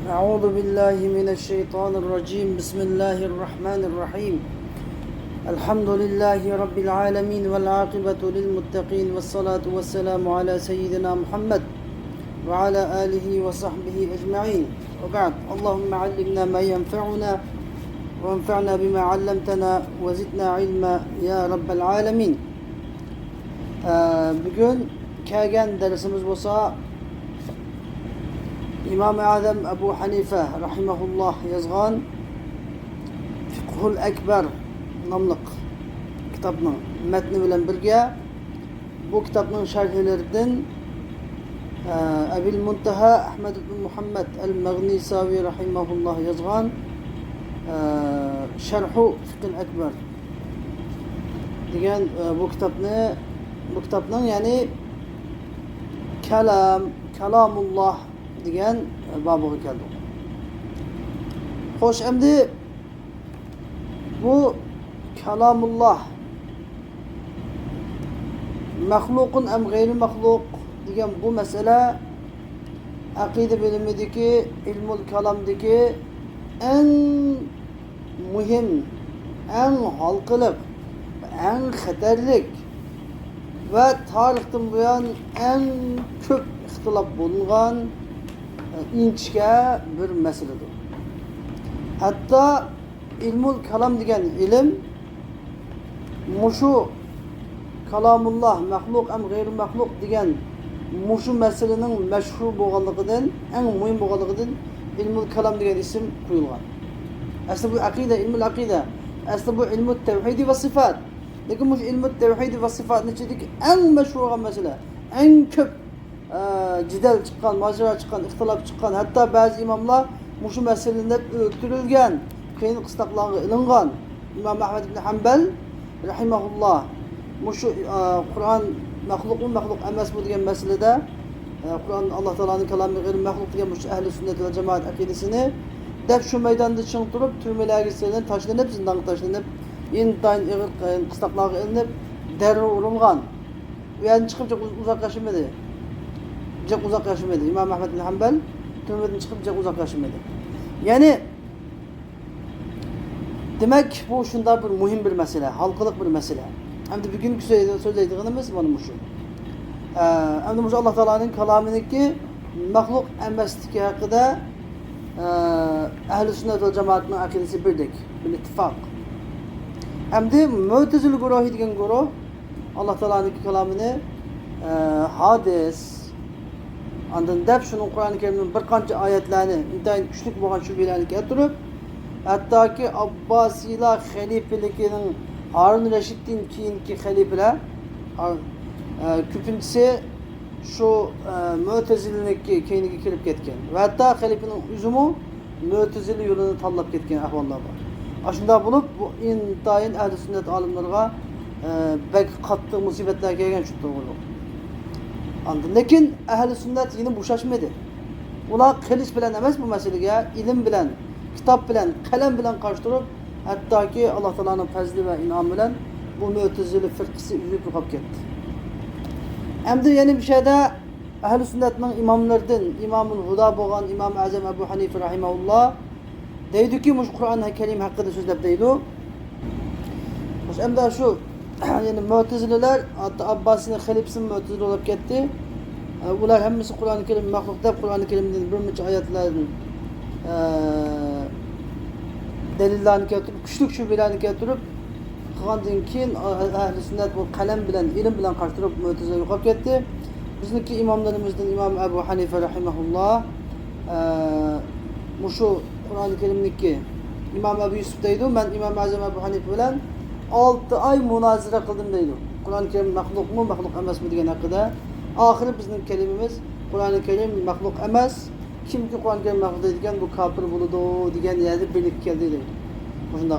أعوذ بالله من الشيطان الرجيم بسم الله الرحمن الرحيم الحمد لله رب العالمين والعاقبة للمتقين والصلاة والسلام على سيدنا محمد وعلى آله وصحبه أجمعين وبعد اللهم علمنا ما ينفعنا وانفعنا بما علمتنا وزدنا علما يا رب العالمين. Bugün kelgan dersimiz bo'lsa İmam-ı Azam Ebu Hanife rahimahullah yazgan Fiqhul Ekber namlıq kitabının metni bilen birge bu kitabının şerhlerinden Ebil Muntaha Ahmed ibn Muhammed el-Maghnisavi rahimahullah yazgan Şerhu Fiqhul Ekber degan bu kitapның yani Kalamullah degan babuga keldi. Xo'sh, endi bu Kalamullah mahluqun am g'ayri mahluq degan bu masala aqida bilimidagi ilmul kalamdagi en muhim, en halqiliq, en xatarlik ve tarixdan buyon en ko'p ixtilof bo'lgan inchga bir masaladir. Hatta ilmul kalam degan ilm mushu kalamullah mahluq am g'ayri mahluq degan mushu masalaning mashhur bo'lganligidan, eng muhim bo'lganligidan ilmul kalam degan ism qo'yilgan. Asli bu aqida, ilmul aqida. Asli bu ilmut tevhid ve sıfat. Lekin bu ilmut tevhid ve sıfatning ichidagi eng mashhur bo'lgan masala, eng ko'p jidal çıkan, macera çıkan, ixtilof çıkan, hatta bazı imamlar mushu masalada o'ltirilgan, qiyin qistaqlarga ilingan. İmam Ahmed ibn Hanbal rahimahullah mushu Qur'on mahluqun mahluq emas bu degan masalada Qur'on Allah Taola'nın kalami g'ayri mahluq degan mushu ahli sünnet ve cemaat aqidasini deb shu maydonda chiqib turib, turmalarga tashlanib, zindonga tashlanib, intayin ig'ir qistaqlarga ilinib, darrov urilgan. U yerdan chiqib uzoqlashmadi. Uzak yaşamadı. İmam Ahmed bin Hanbal türmeden çıkıp uzak yaşamadı. Yani demek bu şunda bir mühim bir mesele, halkılık bir mesele. Hem de bugünkü söylediğimiz bana bu şu. Hem de Allah Teala'nın kalamındaki mahluk emestiki hakkında Ehl-i Sünnet ve Cemaat'ın akidesi birdik, bir ittifak. Hem de Mu'tezili guruhi degen guruh Allah Teala'nın kalamını hadis Andan deb şunun Kur'an-ı Kerim'in bir qancha ayetlerini intayin güçlük bo'lgan shubhalarni keltirib, hattoki Abbasiylar xalifaligining Harun Rashiddan keyingi xalifalar ko'pinchisi shu Mu'taziliniki keyiniga kirib ketgan. Va hatto xalifaning o'zimi Mu'tazili yo'lini tanlab ketgan ahvollar bor. Shunday bo'lib, bu intayin ahli sunnat olimlariga bek qattiq musibatlar kelgan shu to'g'ri. Lekin ahli sünnet yine boşaşmadı. Ular kılıç bilen emas bu meseleye, ilim bilen, kitap bilen, kalem bilen karıştırıp, hatta ki Allah Teala'nın fazlı ve inam bilen bu Mu'tezili fırkısı üzüp yıkıp gitti. Hem de yeni bir şeyde ahli sünnetin imamlardan, İmamul Huda boğan İmam-ı Azam Ebu Hanife rahimahullah deydi ki, Kur'an-ı Kerim hakkında sözlep deydi. Hem de şu yani Mu'tezililer hatta Abbasi'nin halifesinin Mu'tezili olup gitti. Ular hemmisi Kur'an-ı Kerim mahluk deb Kur'an-ı Kerim'den bir neçe ayetlerin delillerini getirip, güçlük şüphelerini getirip qilgandan keyin ahli sünnet bu kalem bilen, ilim bilen karşıtırıp Mu'tezili yo'qolib ketdi. Bizniki imamlarımızdan İmam Ebu Hanife rahimahullah mushu Kur'an-ı Kerim'deki İmam Ebu Yusuf deydi. Ben İmam Azam Ebu Hanife bilen 6 ay münazara qildim deydi. Kur'an-ı Kerim mahluk mu, mahluk emas mi degan haqida. Ahiri bizning kelimimiz Kur'an-ı Kerim mahluk emas. Kimki Kur'an-ı Kerim mahluk deydigan bu kafir bo'ladi degan yerda birlik keldi deydi. Shunday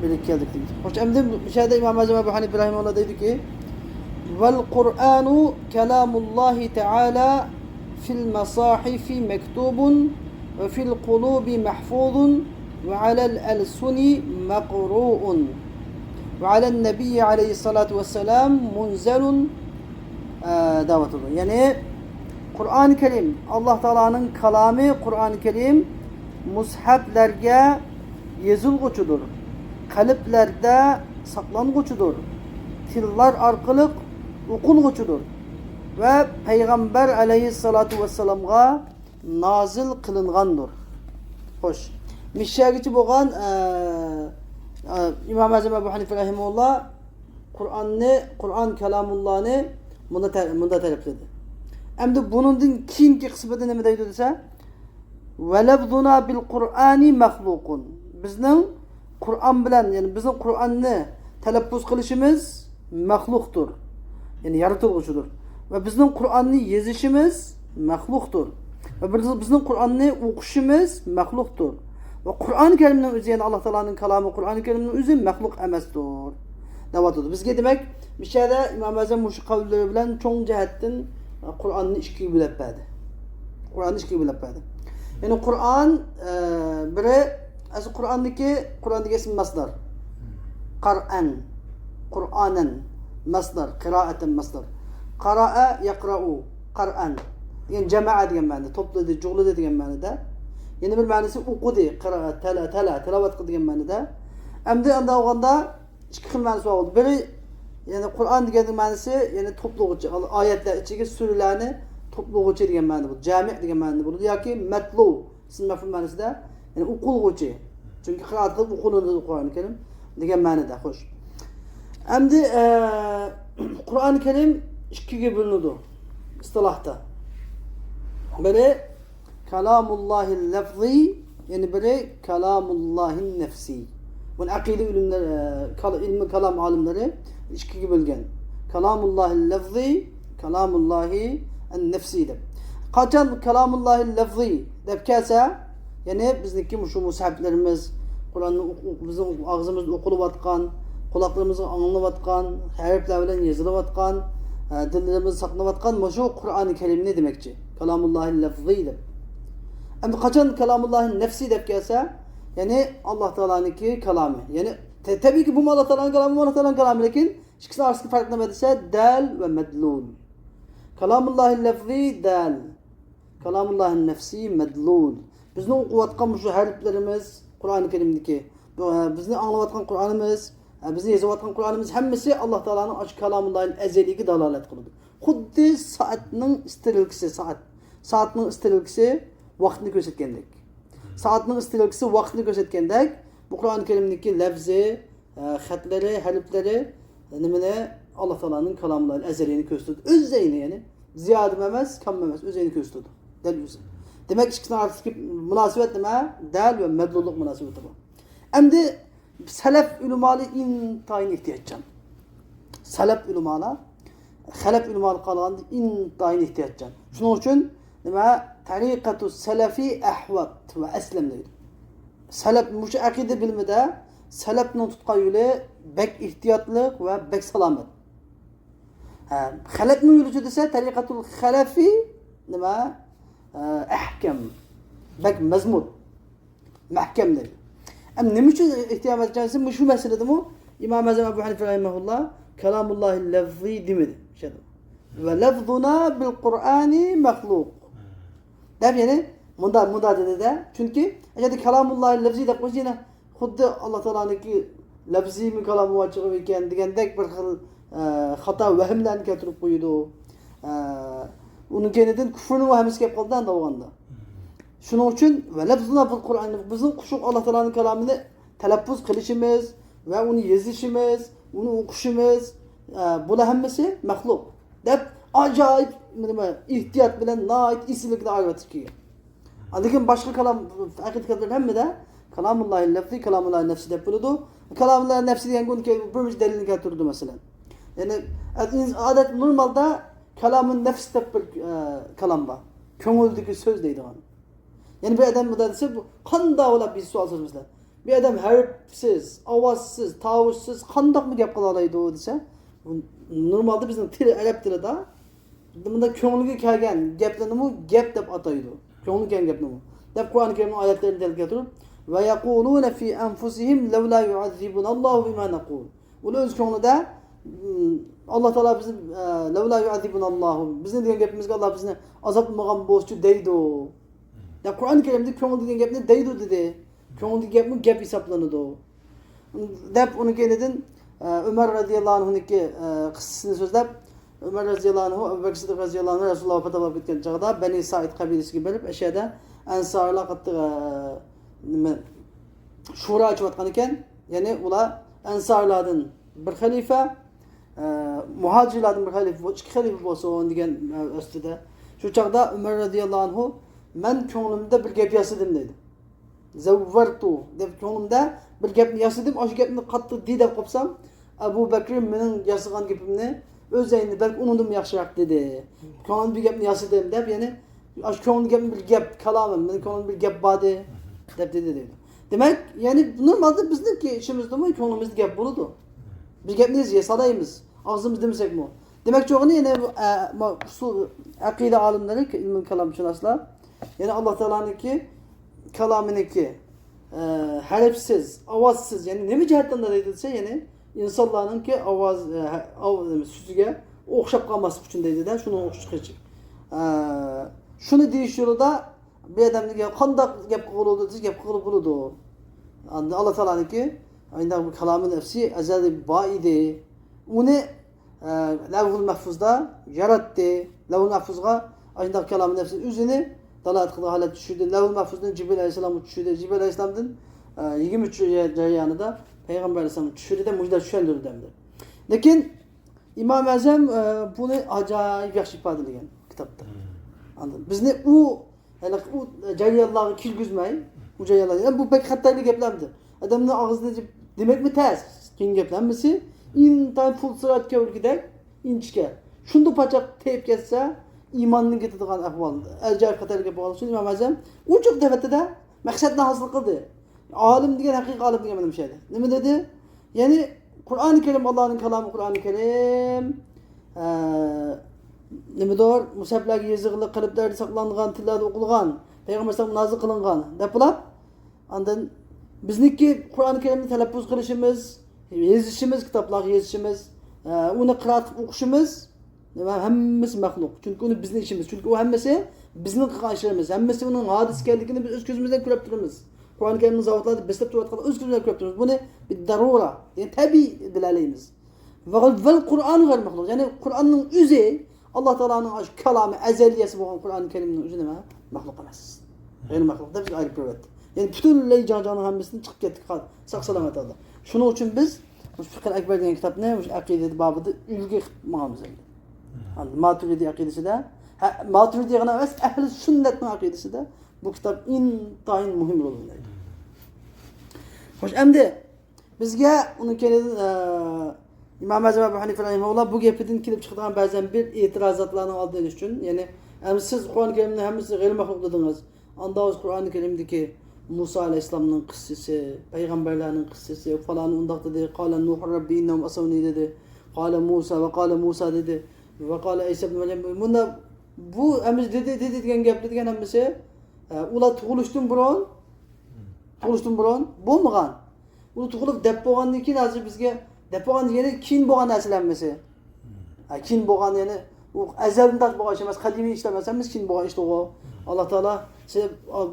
birlik keldik deydi. Xo'sh, endi bu yerda İmam Azam Ebu Hanife rahimahullah deydi ki: "Vel Kur'anu kelamullahi Teala fil masahifi mektubun ve fil kulubi mahfuzun ve alel elsuni maqru'un ve alel nebiyyi aleyhissalatu vesselam munzelun davet ediyor. Yani Kur'an-ı Kerim Allah Teala'nın kalami Kur'an-ı Kerim mushaflarga yezilguchidir. Qalblarda saqlanguchidir. Tillar orqali o'qilguchidir. Ve Peygamber aleyhissalatu vesselam'a nazil kılıngandır. Hoş. Mişşagiçi bo'lgan İmam Azam Ebu Hanife rahimehullah Kur'an kalamullahni bunda talep Endi bunundan keyingi qismida nima deydi desa, "Velabduna bil Qur'ani makhluqun." Bizning Qur'on bilan, ya'ni bizning Qur'onni talaffuz qilishimiz mahluqdir. Ya'ni yaratilguchidir. Ve bizning Qur'onni yezishimiz mahluqdir. Ve bizning Qur'onni o'qishimiz mahluqdir. Ve Qur'on-i Kerimning o'zi, ya'ni Alloh taolaning kalami Qur'on-i Kerimning o'zi mahluq emasdir. Da'vatdir. Bizga demak, bu yerda Imom Azam shu qavllari bilan cho'ng jihatdan Qur'onni ikkiga bo'lib berdi. Qur'onni ikkiga bo'lib berdi. Ya'ni Qur'on biri asl Qur'ondagi ism masdar. Qur'an, Qur'anan masdar, qira'atan masdar. Qara'a yaqra'u, Qur'an. Yani cema'a degan ma'noda, to'pladi, jug'ladi degan ma'noda. Yana bir ma'nosi o'qidi, qira'a, tilovat qildi degan ma'noda. Endi unda olganda ikki xil ma'nosi bor. Biri yani Qur'on degan ma'nosi, ya'ni to'plovchi, oyatlar ichiga suralarni to'plovchi degan ma'no bu. Jami' degan ma'no bo'ladi yoki matlu, ism maf'ul ma'nosida, ya'ni o'qiluvchi. Chunki qira'at qilib o'qiladi Qur'on Kerim degan ma'noda, xo'sh. Endi Qur'on Kerim ikkiga bo'linadi istilohda. Biri kalamullahil lafzi, yani biri kalamullahil nefsi. Bu akide ilmi kalam alimleri ikkiga bo'lgan. Kalamullahil lafzi, kalamullahi nefsi deb. Qachon kalamullahil lafzi deb kelsa, yani bizniki shu mushaflarimiz Qur'onni bizning og'zimizda o'qilayotgan, quloqlarimizga anglayotgan, harflar bilan yozilayotgan, dillerimiz saqlanayotgan shu Qur'oni Kerim ne demekçi? Kalamullahil lafzi deb. Endi qachon kalamullahil nefsi deb kelsa, yani Allah Teala'nınki kalami. Yani tabii ki bu Allah Teala'nın kalami, Allah Teala'nın kalami, lekin ikisi arasındaki fark ne dese dal ve medlul. Kalamullahil lafzi dal. Kalamullahil nefsi medlul. Bizning o'qiyotgan shu harflarimiz Qur'oni Kerimdagi, bizni anglayotgan Qur'onimiz, bizni yozayotgan Qur'onimiz hammasi Allah Teala'nın aç kalamullahil ezeliga dalolat qiladi. Xuddi soatning istilkisi, soatning istilkisi vaqtni ko'rsatgandek. Soatning istilkisi vaqtni ko'rsatgandek, bu Qur'oni Kerimdagi lafzi, xatlari, harflari nimani Allah Teala'nın kalamullahil ezelini ko'rsatadi. O'zini, ya'ni ziyoda emas, kam emas, o'zini ko'rsatadi. Dal o'zi. Demek ikisinin arasındaki münasebet nima? Dal ve medlulluk münasebeti bu. Endi salaf ulumali intayin ehtiyatcan. Salaf ulumala, halaf ulumali qalğanda intayin ehtiyatcan. Şunun için nima? Tariqatu salafi ahvat ve eslem deydi. Salaf muşu akide bilmede salafning tutqan yo'li bek ehtiyotlik ve bek salomat. Halafning yo'li desa tariqatul khalafi nima? Ahkam, bak mazmur, mahkamdir. Ama ne için ihtiyam edeceksin? Şu meselede mi? İmam Azam Ebu Hanife rahimehullah, kalamullahil lafzi demedi. Ve lafzuna bil Kur'ani mahluk. Deb yani, munda dedi de. Çünkü eğer kalamullahil lafzi de koysa yine, xuddi Allah Teala'nınki lafzi mi kalamu açığı iken degandek bir xil hata vehimlerini keltirib qo'ydi. Onun kendinden küfrünün vahimisi kep kaldan da oğanda. Şunun için ve lafzuna bil Kur'an'ı bizim kuşuk Allah Teala'nın kelamını telaffuz kılışımız ve onu yazışımız, onu okuşumuz bu da hemmesi mahluk. Dep acayip ihtiyat bilen nait isilikle ayvet ki. Lakin başka kelam hakikatler hemme de kalamullahil lafzi, kalamullahil nefsi dep buludu. Kalamullahil nefsi diyen gün ki bir delilini getirdi mesela. Yani adet normalde kalamın nefs deb bir kalam var. Köngüldeki söz deydi onu. Yani bir adam burada dese qanday olab biz sual sormazlar. Bir adam harfsiz, ovozsiz, tovushsiz qandoq mı gap qila oladi desa, normalde bizning til arab tilida bunda ko'ngilga kelgan gaplarni gap deb ataydi. Ko'ngilga kelgan gapni. Deb Qur'oni Kerimning oyatlarini dalga turib va yaquluna fi anfusihim law la yu'azzibuna Allohu bima naqul. Ular o'z ko'nglida Allah Teala bizim levla yu'azibunallahu bizni degan gapimizga Allah bizni azoblagan bo'lsa deydi. Ya Kur'an-ı Kerim'de ko'ngil degan gapni deydi dedi. Ko'ngil degan gapni gap hisoblanadi. Deb uni keyindan Ömer radhiyallohu anhu'niki qissasini so'zlab Ömer radhiyallohu anhu Abu Bakr Siddiq radhiyallohu anhu Rasululloh fatavo etgan chog'da Bani Said qabilasiga berib o'sha Ansarlar qattiq nima shura ochayotgan ekan. Ya'ni ular Ansarlardan bir xalifa, muhacirlardan bir xalifa, ikki xalifa bo'lsin degan ustida. Shu chog'da Umar radhiyallohu anhu men ko'nglimda bir gap yasadim dedi. Zavvartu deb ko'nglimda bir gapni yasadim, o'sha gapni qattiq deb qopsam, Abu Bakr mening yasagan gapimni o'zingni balki unundan yaxshiroq dedi. Ko'nglimda bir gapni yasadim deb, ya'ni o'sha ko'nglimda gapni bir gap kalomim, mening ko'nglimda bir gap bor deb dedi. Demek yani normalde bizdeki işimizde mi ko'nglimizda gap bo'ladi. Biz gapni yasalaymiz. Ağzımız demesek mi? Demek çoğunu yine usul akide alimleri, ilmin kalamşünaslar, yani Allah Teala'nınki kalamınınki harfsiz, avazsız, yani ne mi cihetten de deyilse yani insanlarınki avaz süzüge okşap kalması için deydi de şunu okşayacak. Şunu deyişiyor da bir adam diyor kandak gap kılıdı, gap kılıdı. Allah Teala'nınki aynı bu kalamın nefsi ezeli baidi. Onu Levh-ül Mahfuz'da yarattı. Levh-ül Mahfuz'a aynı kalamın nefsi üzünü dalat kılı hale düşürdü. Levh-ül Mahfuz'dan Cibril Aleyhisselam'ı düşürdü. Cibril Aleyhisselam'dan 23 cereyanında Peygamber Aleyhisselam'ı düşürdü de müjde düşendir demdi. Lakin İmam-ı Azam bunu acayip yaxşı ifade edilen kitapta. Anladın? Biz ne o cereyanları kilgüzmeyi, o cereyanları, yani bu pek hataylı geplemdi. Adamın ağzını demek mi ters? Kim geplenmesi? İntan full sırat kevül gider, inçke. Şunda paçak teyip geçse, imanını getirdiğin ahval. Acayip hataylı bağlı İmam Azam. O çok devette de maksatına hasıl kıldı. Alim diyen hakik alim diyen bir şeydi. Ne mi dedi? Yani Kur'an-ı Kerim Allah'ın kelamı Kur'an-ı Kerim. Ne mi doğru? Musablarga yazıqlı kalıplarda saklanğan, tillerde okulğan, Peygamber sallallahu nazı kılınğan. Depolap. Ondan bizniki Kur'an-ı Kerim'ni telaffuz kılışımız, yazışımız, kitaplar yazışımız, onu kıraat okuşumuz, hemmesi mahluk. Çünkü onu bizim işimiz. Çünkü o hemmesi bizim kılgan işlerimiz. Hemmesi onun hadis geldiğini biz öz gözümüzden görüp dururuz. Kur'an-ı Kerim'in zavatları beslep dururuz. Öz gözümüzden görüp dururuz. Bunu bir darura, yani tabi bilaleyimiz. Ve Kur'an var mahluk. Yani Kur'an'ın üzeri Allah Teala'nın kelamı, ezeliyesi bu Kur'an-ı Kerim'in üzeri mahluk emas. Yani mahluk da biz ayrı bir evet. Yani bütünlüğü cancanın hemmesini çıkıp getdik. Sağ selamet Allah. Şunun için biz Fıkh-ı Ekber diyen kitap ne? Akide babıda ülge mağamız edildi. Maturidi akidesi de Maturidi yana emas ehl-i sünnetin akidesi de bu kitap intayin muhim rol oynaydı. Hoş endi bizge onun kelidin İmam Azam Ebu Hanife rahimehullah bu gepidin kilip çıktıgan bazen bir itirazatlarını aldığınız için yani siz Kur'an-ı Kerim'de hemisi gayri mahluk dediniz. Andağız Kur'an-ı Kerim'deki Musa Aleyhisselam'ın kıssası, peygamberlerin kıssası falan ondak dedi. Kâle Nuh Rabbi innehum asavni dedi. Kâle Musa ve kâle Musa dedi. Ve kâle İsa ibn Meryem. Bunda bu emiz dedi degen gap degen hemmesi ular tug'ilishdan burun bo'lmagan. Ular tug'ilib deb bo'lgandan keyin hozir bizga deb bo'lgan degani keyin bo'lgan narsalar emmasi. Keyin bo'lgan yani u azaldan bo'lgan ish emas, qadimiy ishlar emas, hemmasi keyin bo'lgan ish to'g'ri. Allah Teala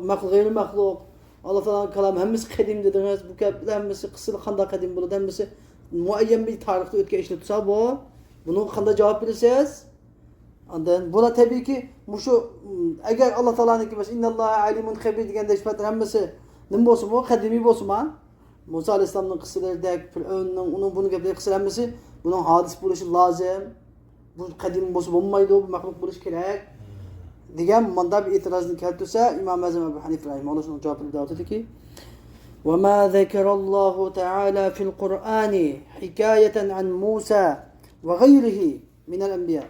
mahluk g'ayri mahluk Allah Teala'nın kelamı hemmesi kadim dediniz. Bu gaplar hemmesi kısılı qanday kadim bo'ladi, hemmesi muayyen bir tarixda o'tgan ishni tutsa bu. Buni qanday javob berasiz? Ondan buna tabii ki şu eğer Allah Teala'nınki mesela innalloha alimun xabir deganda sifatlar hemmesi nima bo'lsa bu qadimiy bo'lsa Musa Aleyhisselam'ın qissalaridagi Fir'avnning onun bunu gaplar qisslar hemmesi bunun hadis bo'lishi lozim. Bu qadim bo'lsa bo'lmaydi, bu mahluk bo'lishi kerak. Degan manda bir itirazını keltirse İmam Azam Ebu Hanife rahimehullah şunun cevabını da dedi ki وَمَا ذَكَرَ اللّٰهُ تَعَالَى فِي الْقُرْآنِ حِكَايَةً عَنْ مُوسَى وَغَيْرِهِ مِنَ الْاَنْبِيَا.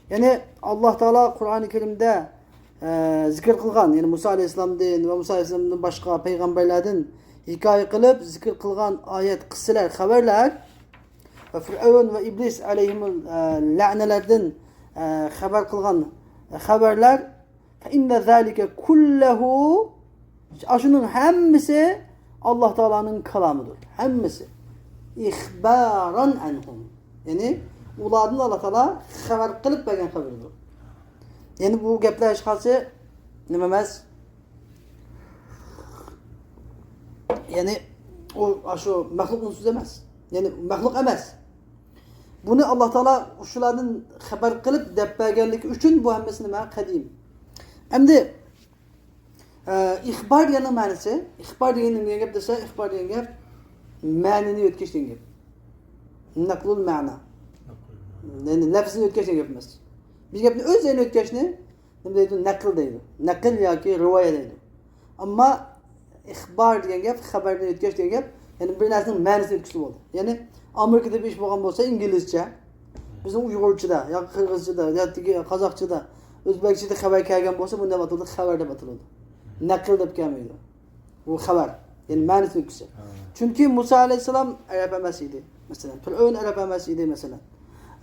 Yani Allah Teala Kur'an-ı Kerim'de zikir kılgan, yani Musa Aleyhisselam'dan ve Musa Aleyhisselam'dan başka peygamberlerden hikaye kılıp zikir kılgan ayet, kıssalar, haberler ve Firavun ve İblis aleyhimul la'nelerden haber kılgan haberler inne zalike kulluhu şunun hemmisi Allah Teala'nın kelamıdır. Hemmisi ihbaran anhum. Yani ulardan Allah Teala haber kılıp bergen haberdir. Yani bu gepler hech qaysi nima emas. Yani o şu mahlukun so'zi emas. Yani mahluk emas. Bunu Allah Teala shulardan xabar qilib deb berganligi uchun bu hammasi nima? Qadim. Endi ixbar degan ma'nosi, ixbar degan nima gap desa, ixbar degan gap ma'nini o'tkazish degan gap. Naqlul ma'na. Yani lafzini o'tkazish degan gap emas. Bir gapni o'z joyini o'tkazishni nima deydi? Naql deydi. Naql yoki rivoya deydi. Ammo ixbar degan gap, xabarni o'tkazish degan gap, yani bir narsaning ma'nosini o'tkazib bo'ldi. Ya'ni Amerikada bir ish bo'lgan bo'lsa, inglizcha, bizning Uyg'urchada yoki Qirg'izchada yoki Qozoqchada, O'zbekchada xabar kelgan bo'lsa, bunda ataladi xabar deb ataladi. Naql deb kelmaydi. Bu xabar, ya'ni ma'nosini o'tkazish. Chunki Musa alayhisalom Arab emas edi, masalan. Fir'aun Arab emas edi, masalan.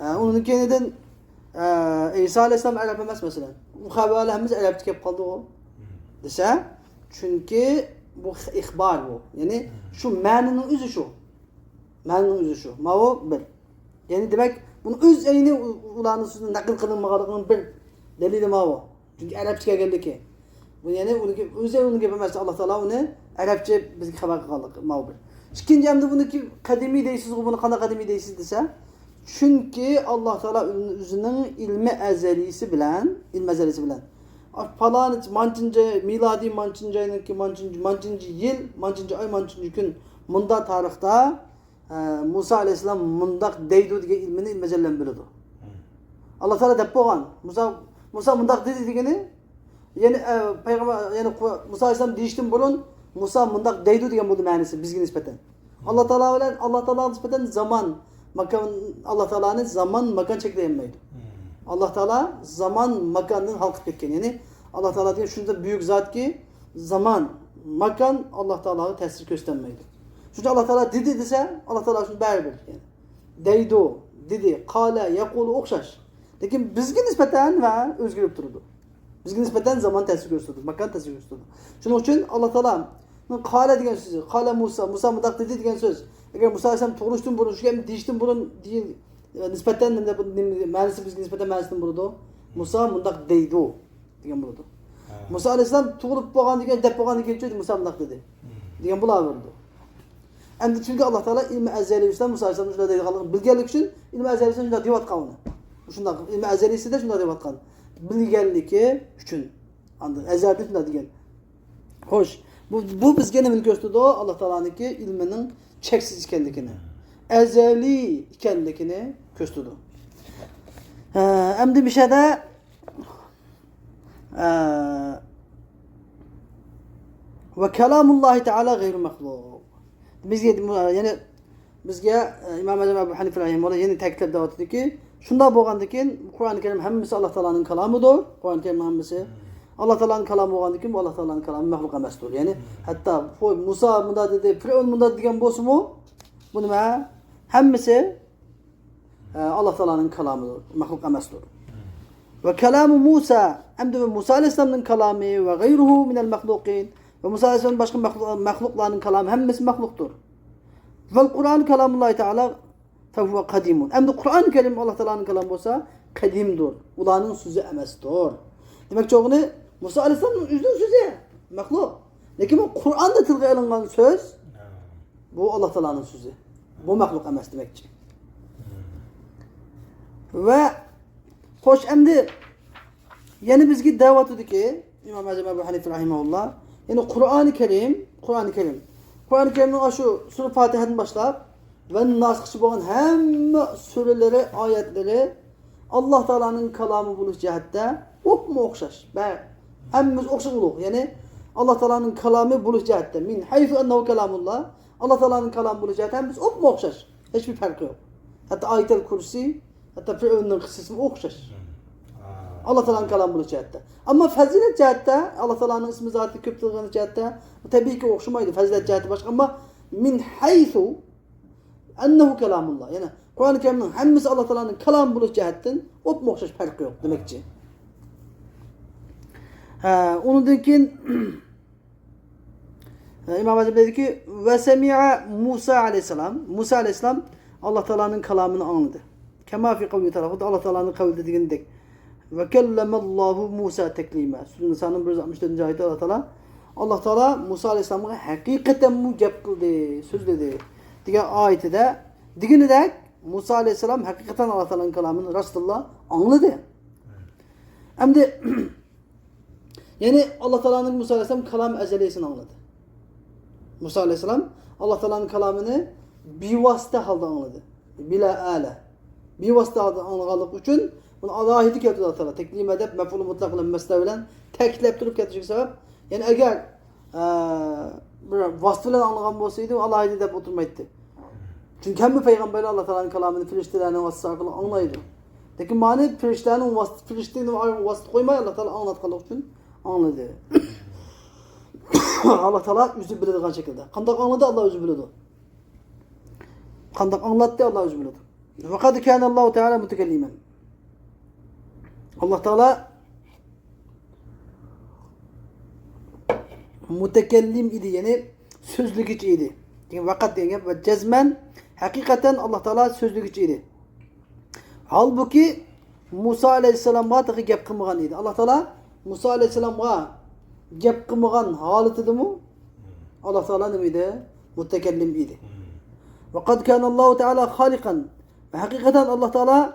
Onun kenidan İsa alayhisalom Arab emas, masalan. Bu xabarlarimiz Arabcha kelib qoldi o. Desa, chunki bu ixbar bu. Ya'ni shu ma'noning o'zi shu. Ma'noning o'zi shu. Ma'vo bir. Ya'ni demak, buni o'z ayni ularning so'zidan naql qilinmaganligining bir dalili ma'vo. Chunki Arabcha kelganligi. Bu ya'ni o'zi uni gap emas, Alloh taolo uni Arabcha bizga xabar qilganligi ma'vo bir. Ikkinchi hamda buniki qadimiy deysiz, buni qanday qadimiy deysiz desa, chunki Alloh taolo o'zining ilmi azalisi bilan falan mancınca miladi mancınca ayındaki mancınca yıl, mancınca ay, mancınca gün munda tarihta Musa aleyhisselam mundak deydu diye ilmini ilmecellen biliyordu. Allah Teala dep boğan. Musa mundak dedi diyeni yani peygamber yani Musa aleyhisselam deyiştin burun Musa mundak deydu diye bu manası bizge nispeten. Allah Teala nispeten zaman makan Allah Teala'nın zaman makan çekleyenmeydi. Allah Teala zaman makanın halkı pekken. Yani Allah Teala diye şunda büyük zat ki zaman makan Allah Teala'ya tesir göstermeydi. Çünkü Allah Teala dedi dese Allah Teala şunu beraber yani. Deydu, dedi, kale, yakulu okşaş. Lakin bizge nispeten ve özgürlük durdu. Bizge nispeten zaman tesir gösterdi, makan tesir gösterdi. Şunun için Allah Teala kale diyen sözü, kale Musa mıdak dedi diyen söz. Eğer Musa Aleyhisselam toğruştun burun, şu gibi değiştin burun diye nispeten ma'nosi bizga nisbatan ma'nosini burdi. Musa mundaq deydi degan bo'ladi. Musa alayhisalom tug'ilib bo'lgan degan deb bo'lgan degan Musa mundaq dedi. Degan bo'laverdi. Endi chunki Alloh taolo ilmi azaliyda Musa alayhisalom shunday deydiganligini bilganlik uchun ilmi azaliyda shunday deyotgan uni. Shunday ilmi azaliyda shunday deyotgan. Bilganligi uchun. Anladın? Azaliyda shunday degan. Xo'sh, bu bizga nimani ko'rsatdi? Alloh taoloniki ilmining cheksiz ekanligini. Ezeli ikenlikini gösterdi. Hem de bir şeyde ve kelamullahi teala gayru mahluk. Bizge yani bizge İmam Azam Ebu Hanife rahimehullah yeni teklif davet etti ki şunda bo'lgandan keyin Kur'an-ı Kerim hammasi Alloh taolaning kalamidir. Kur'an-ı Kerim hammasi Alloh taolaning kalami bo'lgandan keyin bu Alloh taolaning kalami mahluk emasdir. Yani hatta Musa bunda dedi, Firavun bunda degan bo'lsa-mu bu nima? Hammasi Allah Teala'nın kalamıdır, mahluk emasdir. Ve kelamu Musa, hem de Musa Aleyhisselam'ın kalamı ve gayruhu minel mahlukin ve Musa Aleyhisselam'ın başka mahluklarının kalamı hemmesi mahluktur. Vel Kur'an kalamullahi Teala fehuve kadimun. Hem de Kur'an-ı Kerim Allah Teala'nın kalamı olsa kadimdir. Ulanın sözü emasdir. Demek çoğunu Musa Aleyhisselam'ın özünün sözü mahluk. Lakin bu Kur'an'da tilga alıngan söz bu Allah Teala'nın sözü. Bu mahluk emas demekçi. Ve hoş endi yani bizga davet etdi ki İmam Azam Ebu Hanife rahimehullah yani Kur'an-ı Kerim'in şu sure Fatiha'dan başlap ve nasıqçı bo'lgan hamma surelere, ayetleri Allah Teala'nın kalamı buluş cihetdə o'xshash. Hammamiz o'xshash uluq. Yani Allah Teala'nın kalamı buluş cihetdə min haythu ennehu kalamullah Allah Teala'nın kalamı buluş cihetdə hammamiz o'xshash. Hiçbir farkı yok. Hatta Ayet-el Kursi hatta Firavun'un kıssasına o'xshash. Allah Teala'nın kalamı buluş cihetdə. Ama fazilet cihetdə Allah Teala'nın ismi zatı köp tilgani cihetdə tabii ki o'xshamaydi. Fazilet ciheti başka ama min haythu ennehu kalamullah. Yani Kur'an-ı Kerim'in hammasi Allah Teala'nın kalamı buluş cihetdən o'xshash farkı yok demekçi. Ondan keyin İmam Azam dedi ki ve semi'a Musa aleyhisselam Allah Teala'nın kalamını anladı. Kema fi kavli Teala. Allah Teala'nın kavli dediğindek. Ve kellemallahu Musa teklime. Sure Nisa'nın 164. ayeti Allah Teala Musa Aleyhisselam'a hakikaten mu gap kıldı, söz dedi. Diye ayeti de digini de Musa Aleyhisselam hakikaten Allah Teala'nın kelamını Resulullah anladı. Hem de yani Allah Teala'nın Musa Aleyhisselam kelam ezeliyesini anladı. Musa Aleyhisselam Allah Teala'nın kelamını bir vasıta halde anladı. Bila ale. Bir vasıta halde anladık için bunu alahidi getirdi Allah Teala. Teklim edip mef'ul mutlakla meslevilen teklep durup getirecek sebep. Yani eğer bir vasıtayla anlayan olsaydı alahidi de oturmaydı. Çünkü hem peygamber Allah Teala'nın kelamını Filistinlerinin vasıtayla anlaydı. Lakin mani Filistin'in vasıtı koymaya Allah Teala anlatkalık için anladı. Allah Teala yüzü bildiğin şekilde. Kandak anladı Allah yüzü bildi. Kandak anlattı Allah yüzü bildi. Fakat kâne Allah Teala mütekellimen. Allah Teala mütekellim idi yani sözlük içiydi. Yani vakat denge ve cezmen hakikaten Allah Teala sözlük içiydi. Halbuki Musa Aleyhisselam'a tıkı gep kılmağan idi. Allah Teala Musa Aleyhisselam'a gep kılmağan halitıdı mı? Allah Teala ne miydi? Mütekellim idi. Ve kad kâne Allah Teala halikan. Ve hakikaten Allah Teala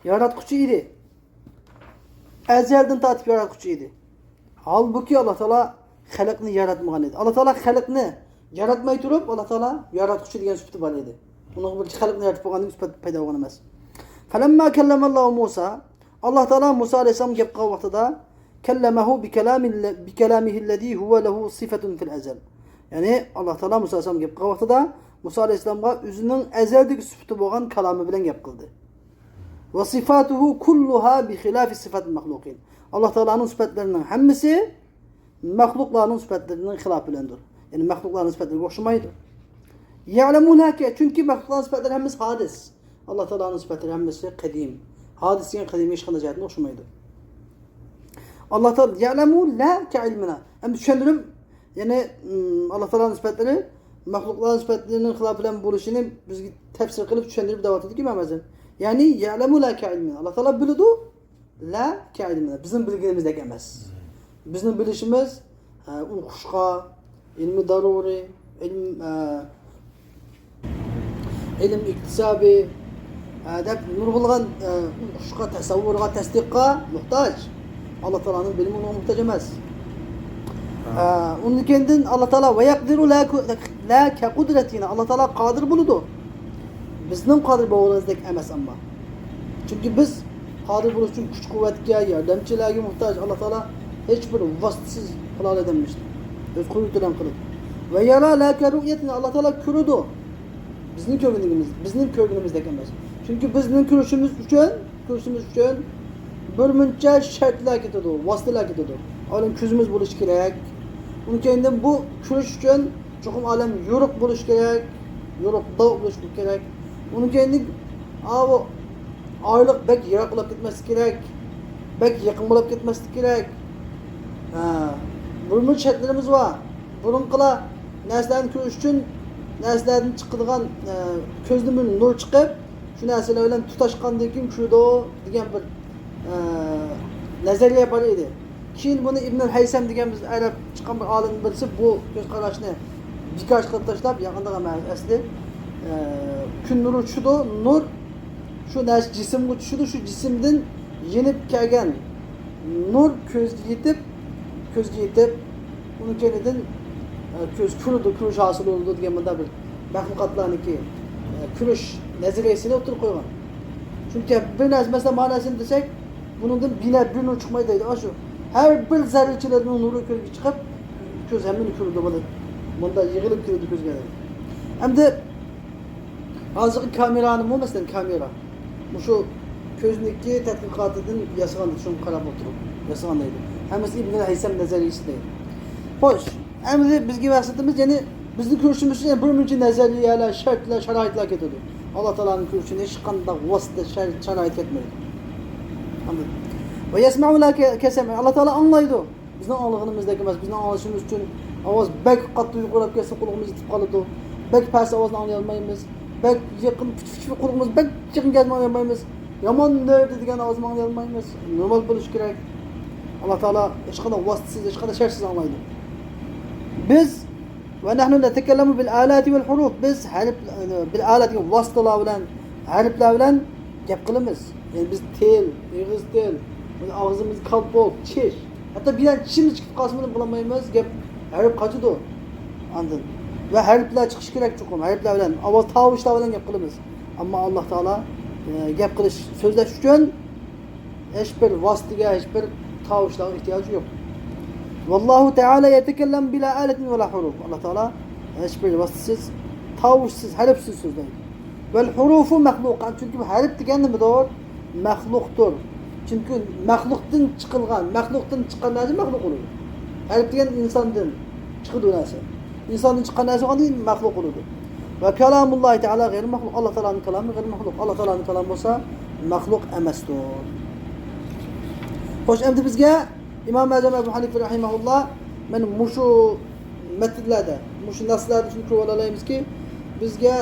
yaratkucu idi. Ezelden tatip yaratkucu idi. Halbuki Allah Teala halkını yaratmagan idi. Allah Teala halkını yaratmayı durup Allah Teala yaratkucu degan sübütü var idi. Bunu bir halkını yaratıp boğanın sübütü payda boğan emas. Felemma kellemallahu Musa Allah Teala Musa Aleyhisselam gep kılgan vaqtida kellemehu bi kelamihillezî huve lehu sıfatun fil ezel. Yani Allah Teala Musa Aleyhisselam gep kılgan vaqtida Musa Aleyhisselam'a özünün ezeldeki sübütü boğan kelamı bilen gep kıldı. Ve sıfatuhu kulluha bi hilafi sıfatil mahlukin. Allah Teala'nın sıfatlarının hemmisi mahlukların sıfatlarının hilafı bilendir. Yani mahlukların sıfatları okşamaydı. Ya'lemûnâ ki çünkü mahlukların sıfatları hemmisi hadis. Allah Teala'nın sıfatları hemmisi kadim. Hadis yani kadimi işkanda cihetine okşamaydı. Allah Teala ya'lemû la ke ilmina. Hem düşündürüm yani Allah Teala'nın sıfatları mahlukların sıfatlarının hilafı bilen buluşunu biz tefsir kılıp düşündürüp davet ettik imamazın. Yani ya'lemû la ke ilmina. Allah Teala bilidu la ke ilmina. Bizim bilgimizde gelmez. Bizim bilişimiz kuşka, ilmi daruri, ilim iktisabi, nurgulgan kuşka, tasavvurga, tasdikka muhtaç. Allah Teala'nın bilimi ona muhtaç emez. Onun kendin Allah Teala ve yakdiru la ke kudretina. Allah Teala kadir buludu. Bizim kadir boğulazdık emez ama. Çünkü biz kadir buluş için güç kuvvetke, yardımcılığa muhtaç. Allah Teala hiçbir vasıtsız kılal edilmiştir. Öz kuvvetinden kılıp. Ve yara la ke ru'yetine Allah Teala kürüdü. Bizim körgünümüzdeki emez. Çünkü bizim kürüşümüz için bir münçe şartlar gidiyordu, vasıtalar gidiyordu. Alem küzümüz buluş gerek. Onun kendinden bu kürüş için çokum alem yoruk buluş gerek. Yoruk dağ buluş gerek. Onun kendinden aylık belki yarak olup gitmesi gerek. Belki yakın olup gitmesi gerek. Bunun şartlarımız var. Bunun kıla neslerin kürüş için neslerden çıkıdığan közden bir nur çıkıp şu nesle öyle tutaşkandıkken şurada degan bir nazariye var idi. Keyin bunu İbn Haysam degan biz Arap chiqqan bir olim birisi bu ko'z qarashni dikkash qilib tashlab yaqinda emas asli kun nuri tushdi, nur shu jismga tushdi, shu jismdan yenib kelgan nur ko'zga yetib uni kenidan ko'z kürüş hasıl oldu degan bunda bir mahlukatlarniki kürüş nazariyesini o'tirib qo'ygan. Çünkü bir narsa mesela manasını desek bunun bir nur çıkmayı deydi. Şu her bir zerreçilerin nuru ko'zga chiqib ko'z hamini ko'rdi bo'ladi. Bunda yig'ilib kirdi ko'zga. Hem de hozirgi kamerani bu mesela kamera. Bu şu ko'zniki tadqiqotidan yasagan shuni qarab o'tirib yasagandaydi. Hammasi İbn Haysam nazariyasi deydi. Xo'sh, endi bizga maqsadimiz yani bizni ko'rishimiz uchun bir muncha nazariyalar, shartlar, sharoitlar ketadi. Allah Teala'nın ko'rishini hech qanday vosita, sharoit ketmaydi. Anladın? Ve yesma'u la kesema. Allah Teala anlaydı. Bizning anlığımızdaki emas, bizning anlashimiz uchun ovoz bek qattiq yuqorib kelsa qulog'imiz yetib qoladi. Bek past ovozni anglayolmaymiz. bak yaqin küçük qurğumuz bak yaqin gezmay olmaymiz. Yomon nerede degan og'izni anglay olmaymiz. Normal bo'lish kerak. Alloh taolo hech qanday vositasiz, hech qanday shartsiz anglaydi. Biz ve nahnu netekellemu bil alati vel huruf. Biz harf bil alati vasıtalar bilan, harflar bilan gap qilamiz. Yani biz til, ig'iz til, og'zimiz qalpoq, tish. Hatto bilan tishimiz chiqib qolsa buni bilmaymiz. Gap harf qachidi. Andin. Ve harflar chiqish kerak chuqur. Harflar bilan, ovoz tovushlar bilan gap qilamiz. Ammo Alloh taolo gap qilish, so'zlash uchun hech bir vositaga, hech bir tovushlarga ehtiyoji yo'q. Vallahu Teala yetekellem bila aletin ve la huruf. Allah Teala hiçbir vasıtsız, tavuşsuz, harfsiz sözler. Vel hurufu mahlukan. Çünkü bu harf degen nima doğru? Mahluktur. Çünkü mahluktan çıkılgan, mahluktan çıkan narsa mahluk olur. Harf degen insandan çıkıdı narsa. İnsandan çıkan narsa o değil, mahluk olur. Ve kelamullahi Teala gayri mahluk. Allah Teala'nın kelamı gayri mahluk. Allah Teala'nın kelamı olsa mahluk emestir. Hoş emdi bizge İmam Azam Ebu Hanife rahimahullah men muşu metinlerde, muşu naslarda şunu kovalayamiz ki bizge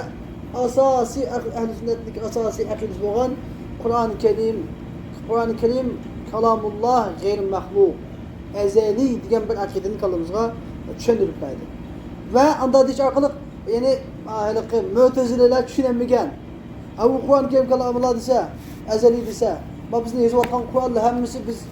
asasi ehli sünnetlik asasi akidesi olan Kur'an-ı Kerim kalamullah gayri mahluk ezeli degan bir akideni kalımızga tushundirib berdi. Ve anda diş arkalık yani ahliqi Mu'tezileler düşünemigen. Abu Kur'an-ı Kerim kalamullah dese, ezeli dese, bizning yozayotgan Kur'anlar hammasi biz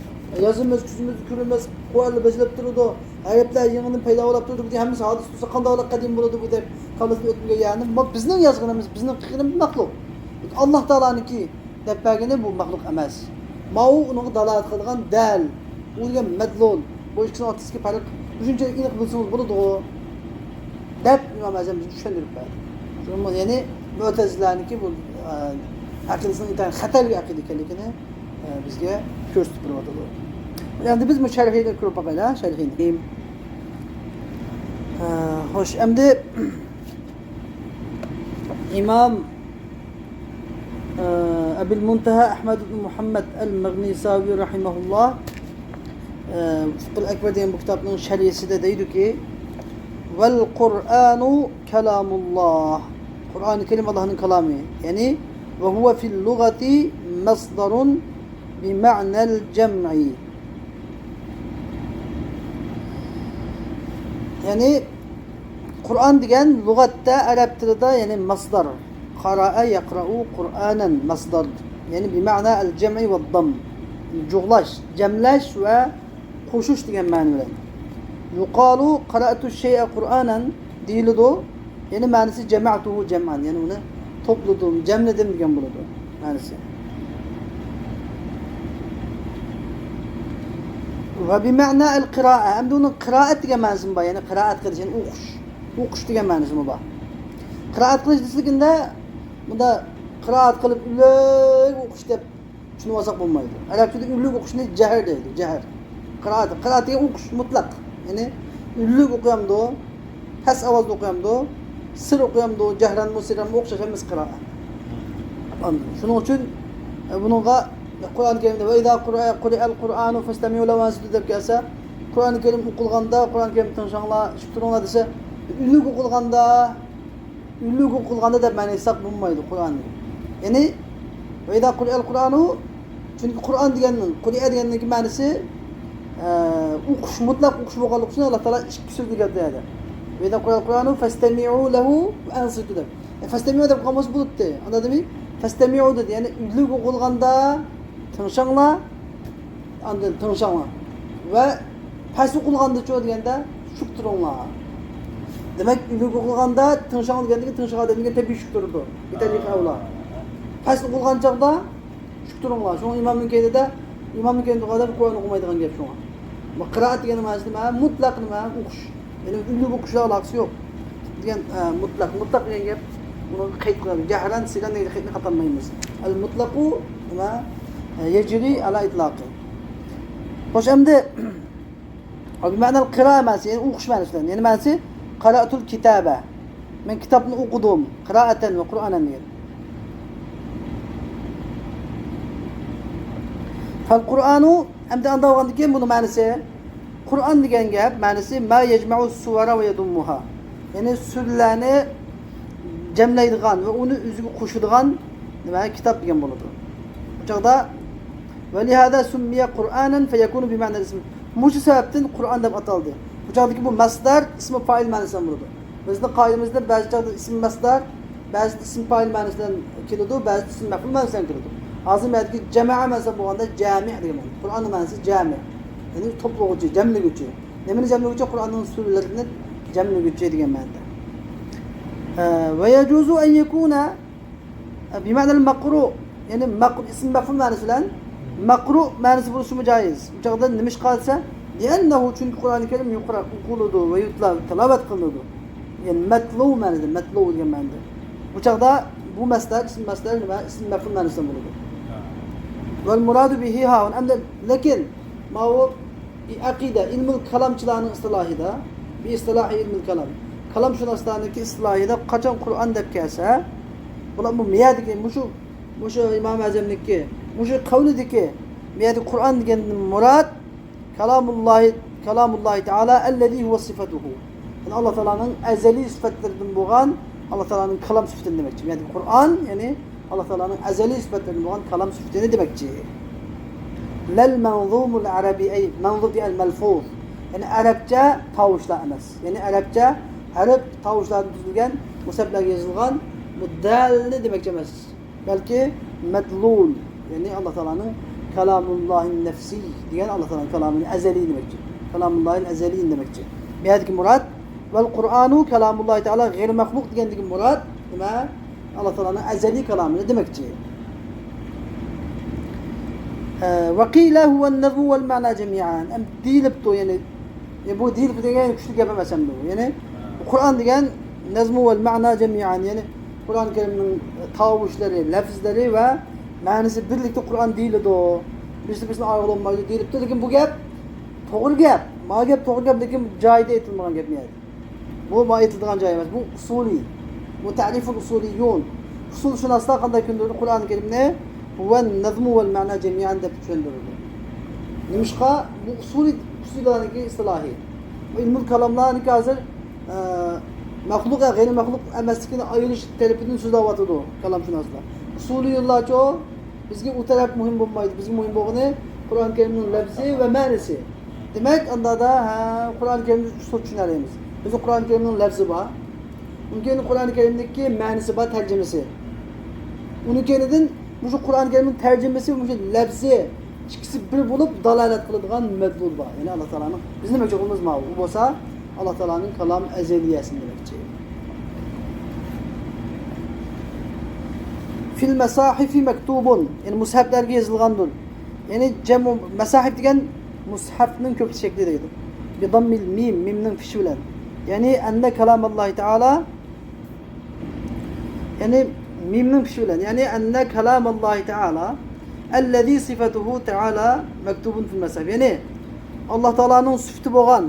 yazımız, küçümüz, kürümüz, kuarlı bezilip durdu. Ayetler yığının peyda olup durdu. Bu hemimiz hadis tutsa kandalık kadim buludu bu de kalıtı ötmüge yani. Ama bizning yazgınımız, bizning fikrimiz mahluk. Allah Teala'nınki depbergini bu mahluk emez. Ma'u onu dalalet kılgan del. Bu diye medlul. Bu ikisinin artistik fark. Düşüncelik inik bulsunuz buludu o. Dep İmam Azam bizi düşündürüp verdi. Şunun yani Mu'tezile'ninki bu akidesinin iten hatar bir akide kelikini bizge gösterip durmadı. Yani biz müşerhine kurup bakayla, şerhine. Hoş, emdi İmam Ebu'l Munteha Ahmed ibn Muhammed el-Maghnisavi rahimahullah Fıkhul Ekber diyen bu kitabının şerhiyesi de deydi ki vel Kur'anu kelamullah. Kur'an-ı Kerim Allah'ın kelamı. Yani ve huve fil lugati masdarun bima'nel cem'i. Yani Kur'an degen lugatta Arap tilida yani masdar. Qara'a yaqra'u Kur'anen masdar. Yani bima'na el cem'i ve dam. Cuglaş, cemleş ve koşuş degen ma'ni bilen. Yuqalu qara'tu şey'e Kur'anen deyildi. Yani manisi cema'tuhu cem'an. Yani bunu topladım, cemledim degen buludu. Manisi. Ve bima'na el-qira'a. Hem de onun kıraat diye manisi var. Yani kıraat kılış, yani okuş. Okuş diye manisi var. Kıraat kılış destekinde bunda kıraat kılıp ülük okuş deyip şunu vasak bulmaydı. Arapçada ülük okuş ne? Cehir deydi, cehir. Kıraat diye okuş mutlak. Yani ülük okuyamdı o, pes avazda okuyamdı o, sır okuyamdı o, cehran musiran okşaşamız kıraat. Şunun için bununla Kur'an-ı Kerim'de ve izâ quri'el Kur'anu festemi'u lehu ansitu deb kelsa Kur'an-ı Kerim okulganda, Kur'an-ı Kerim tinşanla, şükürünla dese ülük okulganda deb ma'ni hesap bulmaydı Kur'an. Yani ve izâ quri'el Kur'anu çünkü Kur'an deganning, quri'a deganning ma'nisi o'qish, mutlaq o'qish bo'lganligi uchun Alloh taolo ikki so'z keltiradi. Ve izâ quri'el Kur'anu festemi'u lehu ansitu deb. Festemi'u deb qolmasa bo'libdi. Anladingmi? Festemi'u dedi. Yani ülük okulganda tinşanla, andın tinşanla ve pes okulganda çoğu degende şük turunla. Demek ülük okulganda tinşanla degende tinşanla degende tebi şük turdu. Bir tane kavla. Pes okulgan çağda şük turunla. Şunu imamın kendinde kadar Kur'an okumaydıgan gep şuna. Ama kıraat degende manisi nima? Mutlaq nima? Okuş. Yani ülük okuşla alakası yok. Degen mutlaq degan gep bunu kayıt kılabilir. Cehran silen neydi kayıtını katanmayımız. El mutlaku nima? Yecri ala itlaqı. Hoş emdi abi ma'nal qira'a manisi, yani o'qish ma'nisidan. Yani manisi qara'tul kitabe. Men kitobni o'qidim, qira'atan va Qur'anan degan. Fal Qur'anu emdi anda olgandan keyin buni ma'nisi Qur'an degan gap ma'nisi ma yajma'u suvara va yadummuha. Yani surlarni jamlaydigan ve onu o'ziga qo'shadigan nima kitob degan bo'ladi. Bu chaqda va lihada summiya Qur'anan fayakunu bi ma'na ism. Mushu sababdan Qur'on deb ataldi. Bu chaqdagi bu masdar ismi fa'il ma'nosidan bo'ladi. Bizning qoidamizda ba'zi chaqda ism masdar, ba'zi ism fa'il ma'nosidan keladi, ba'zi ism maf'ul ma'nosidan keladi. Hozir aytdik jamaa ma'nosi bo'lganda jami' degan. Qur'onning ma'nosi jami'. Ya'ni to'plovchi, jamliguvchi. Nimani jamliguvchi? Qur'onning suralarini jamliguvchi degan ma'noda. Ve yecuzu en yekuna bima'nal maqru, yani ism maf'ul ma'nosi bilan maqru ma'nosi bo'lishi joiz. Bu chaqda nima ish qilsa, li'annahu chunki Qur'oni Karim yuqra o'qiladi va tilovat qilinadi. Yani matlu ma'noda, matlu degan ma'noda. Bu chaqda bu masdar, ism masdar nima? Ism maf'ul ma'nosidan bo'ladi. Vel muradu bihi haun. Amda lekin ma o aqida, ilmul kalamchilarning istilahida, bi istilahi ilmul kalam. Kalamshunoslarniki istilahida qachon Qur'on deb kelsa, bular bu miyadagi mushu Imom Azamniki, mushu qavlidagi miyadagi Qur'on degan murad kalamullohi taala allazi huwa sifatuhu. Yani Allah Teala'nın ezeli sıfatlaridan bo'lgan Allah Teala'nın kalam sıfatı demekçi. Yani Kur'an yani Allah Teala'nın ezeli sıfatlarından olan kalam sıfatını demekçi. Lel manzumul arabi ey manzum diye melfuz. Yani Arapça tavuşlar emas. Yani Arapça harf tavuşlardan tuzilgan, musablarga yazılgan muddalni demekçi emas. Belki medlul. Yani Allah Teala'nın kalamullah'in nefsi diyen Allah Teala'nın kalamının ezeli demekçi. Kalamullah'in ezeli demekçi. Biyadaki murad vel Kur'anu kalamullahi Teala gayri mahluk degandagi murad nima? Allah Teala'nın ezeli kalamını demekçi. Ve qila huven nazmu vel ma'na cemiyan. Em dilipto yani bu dilip degan kuchli gap emas ham bu. Yani Kur'an degan nazmu vel ma'na cemiyan yani Kur'an-ı Kerim'in tavuşları, lafızları ve ma'nosi birlikte Kur'an deyiladi. Birisi ayrılmaydı deyilipti. Lekin bu gap to'g'ri gap. Ma gap to'g'ri gap lekin joyida aytilmagan gap emas. Bu ma aytiladigan joy emas. Bu usuliy. Bu ta'riful usuliyun. Usulshunoslar qanday tushundirdi Qur'oni Karimni? Huwa nazmu vel ma'na jami'an deb tushundirdi. Nimishqa bu usullarniki istilohi. Bu ilmul kalamlarniki hozir maxluq va g'ayri maxluq emasligini ayirish tarafidan so'zlayotdi kalamshunoslar. Usuliyunlarcho bizga u taraf muhim bo'lmaydi. Bizga muhim bo'lgani Qur'oni Karimning lafzi va ma'nosi. Demek anda da Kur'an-ı Kerim'de üç soru düşünürüz. Bizim Kur'an-ı Kerim'in lafzı var. Onun Kur'an-ı Kerim'deki ma'nosi var, tercümesi. Onun kendinden bu Kur'an-ı Kerim'in tercümesi ve lafzı ikisi bir bulup dalalet kılıdığan medlul var. Yani Allah Teala'nın bizim demek okumuz ma bu olsa Allah Teala'nın kalam ezeliyesini demekçi. Fil mesahifi mektubun. Yani mushaflarga yazılgandır. Yani cemu mesahif degan mushafning ko'p shaklidaydi. Bi dammil mim, mimning fishi bilan. Ya'ni anna kalamallohi taala yani mimning fishi bilan. Ya'ni anna kalamallohi taala allazi sifatuhu taala maktubun fil masaf. Yani Allah Teala'nın sifati bo'lgan,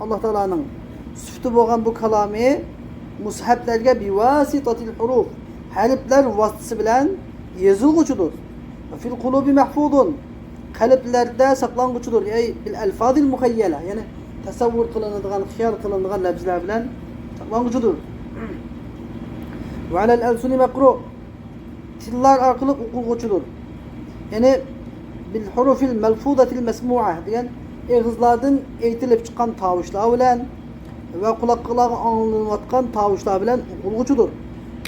Allah Teala'nın sifati bo'lgan bu kalami mushaflarga bi vasitatil huruf, harflar vasitasi bilan yozilguchidir. Fil qulubi mahfuzun. Kalplerde saklanguçudur. Yani bil elfazil muhayyela. Yani tasavvur kılınıdığan, xiyal kılınıdığan lafzlar bilen saklanguçudur. Ve alel elsuni mekru. Tillar arkalık okulguçudur. Yani bil hurufil melfudatil mesmu'a. Yani ağızlardan eğitilip çıkan tavuşlar bilen ve kulaklarla anlanıvatkan tavuşlar bilen okulguçudur.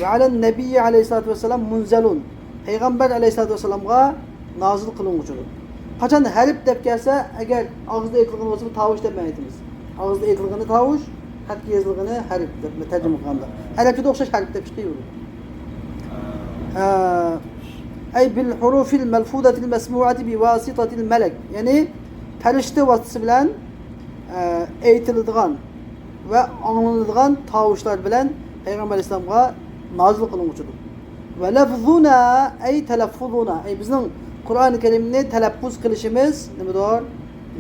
Ve alel nebiyyi aleyhissalatu vesselam munzelun. Peygamber aleyhissalatu vesselam'a nazil kılınguçudur. Qachon harf deb kelsa, agar og'izda aytilgan bo'lsa, tavush deb aytamiz. Og'izda aytilgani tavush, xatga yozilgani harf deb tarjima qilganda. Arabchada o'xshash harf deb chiqaveradi. Ay bil hurufil malfudatil masmu'ati bi wasitatil malak. Ya'ni farishta vasitasi bilan aytiladigan va anglanadigan tavushlar bilan Payg'ambar alayhisolamga nozil qilinguchidir. Va lafzuna ay talaffuzuna. Ay bizning Kur'an-ı Kerim'ni telaffuz kılışımız nedir?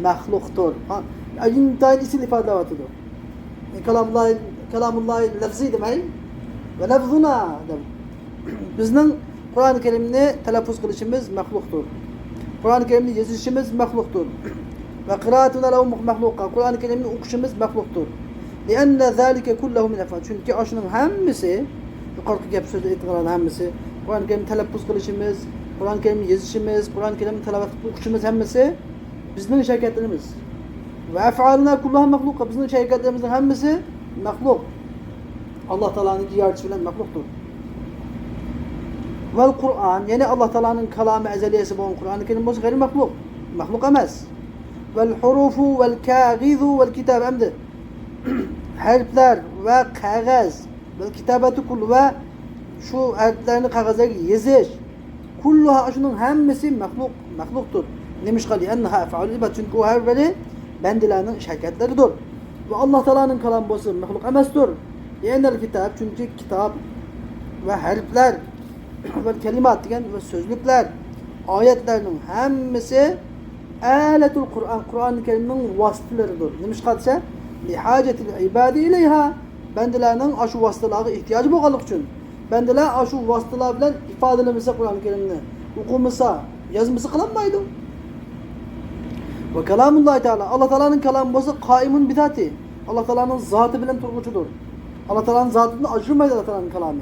Mahluktur. Ayıntayn isil ifadelatıdır. Kalamullahi lafzi demek ve lafzuna demek. Bizning Kur'an-ı Kerim'ni telaffuz kılışımız mahluktur. Kur'an-ı Kerim'ni yazışımız mahluktur. Ve kıraatuna lehu mahlukka. Kur'an-ı Kerim'ni okuşumuz mahluktur. Lianne zâlike kullehu min efâd. Çünkü aşının hemmisi yuqorqi gap so'zda aytilgan hammasi, Qur'on Karim talaffuz qilishimiz, Qur'on Karim yozishimiz, Qur'on Karim tilovat o'qishimiz hammasi bizning harakatlarimiz. Va af'aluna kulluha mahluqa, bizning harakatlarimizning hammasi mahluq. Alloh taolaning yaratishi bilan mahluqdir. Vel Qur'an, yani Allah Teala'nın kelamı ezeliyesi bu Kur'an-ı Kerim bo'lsa gayri mahluk. Mahluk emas. Vel hurufu vel kâgizu vel kitab emdi. Harfler ve kağız vel kitabeti kullu ve şu harflerini kağıza yazış. Kulluha şunun hemmesi mahluktur. Nemiş kali enneha ef'alü ibad, çünkü o harfleri bendilerinin şirketleridir. Ve Allah Teala'nın kelamı bo'lsa mahluk emestir. Yenel kitap, çünkü kitap ve harfler ve kelimat degan ve sözlükler, ayetlerinin hemmesi aletul Kur'an, Kur'an-ı Kerim'in vasıtalarıdır. Demiş kadse li hacetil ibadi ileyha, bendilerinin aşı vasıtalara ihtiyacı bo'lganligi uchun, bendiler aşı vasıtalar bilan ifadelemese Kur'an-ı Kerim'ni, okumasa, yazması kılanmaydı. Ve kelamullah Teala, Allah Teala'nın kelamı bo'lsa kaimun bidati, Allah Teala'nın zatı bilen turguçudur. Allah Teala'nın zatını ajırmaydı Allah Teala'nın kelamı.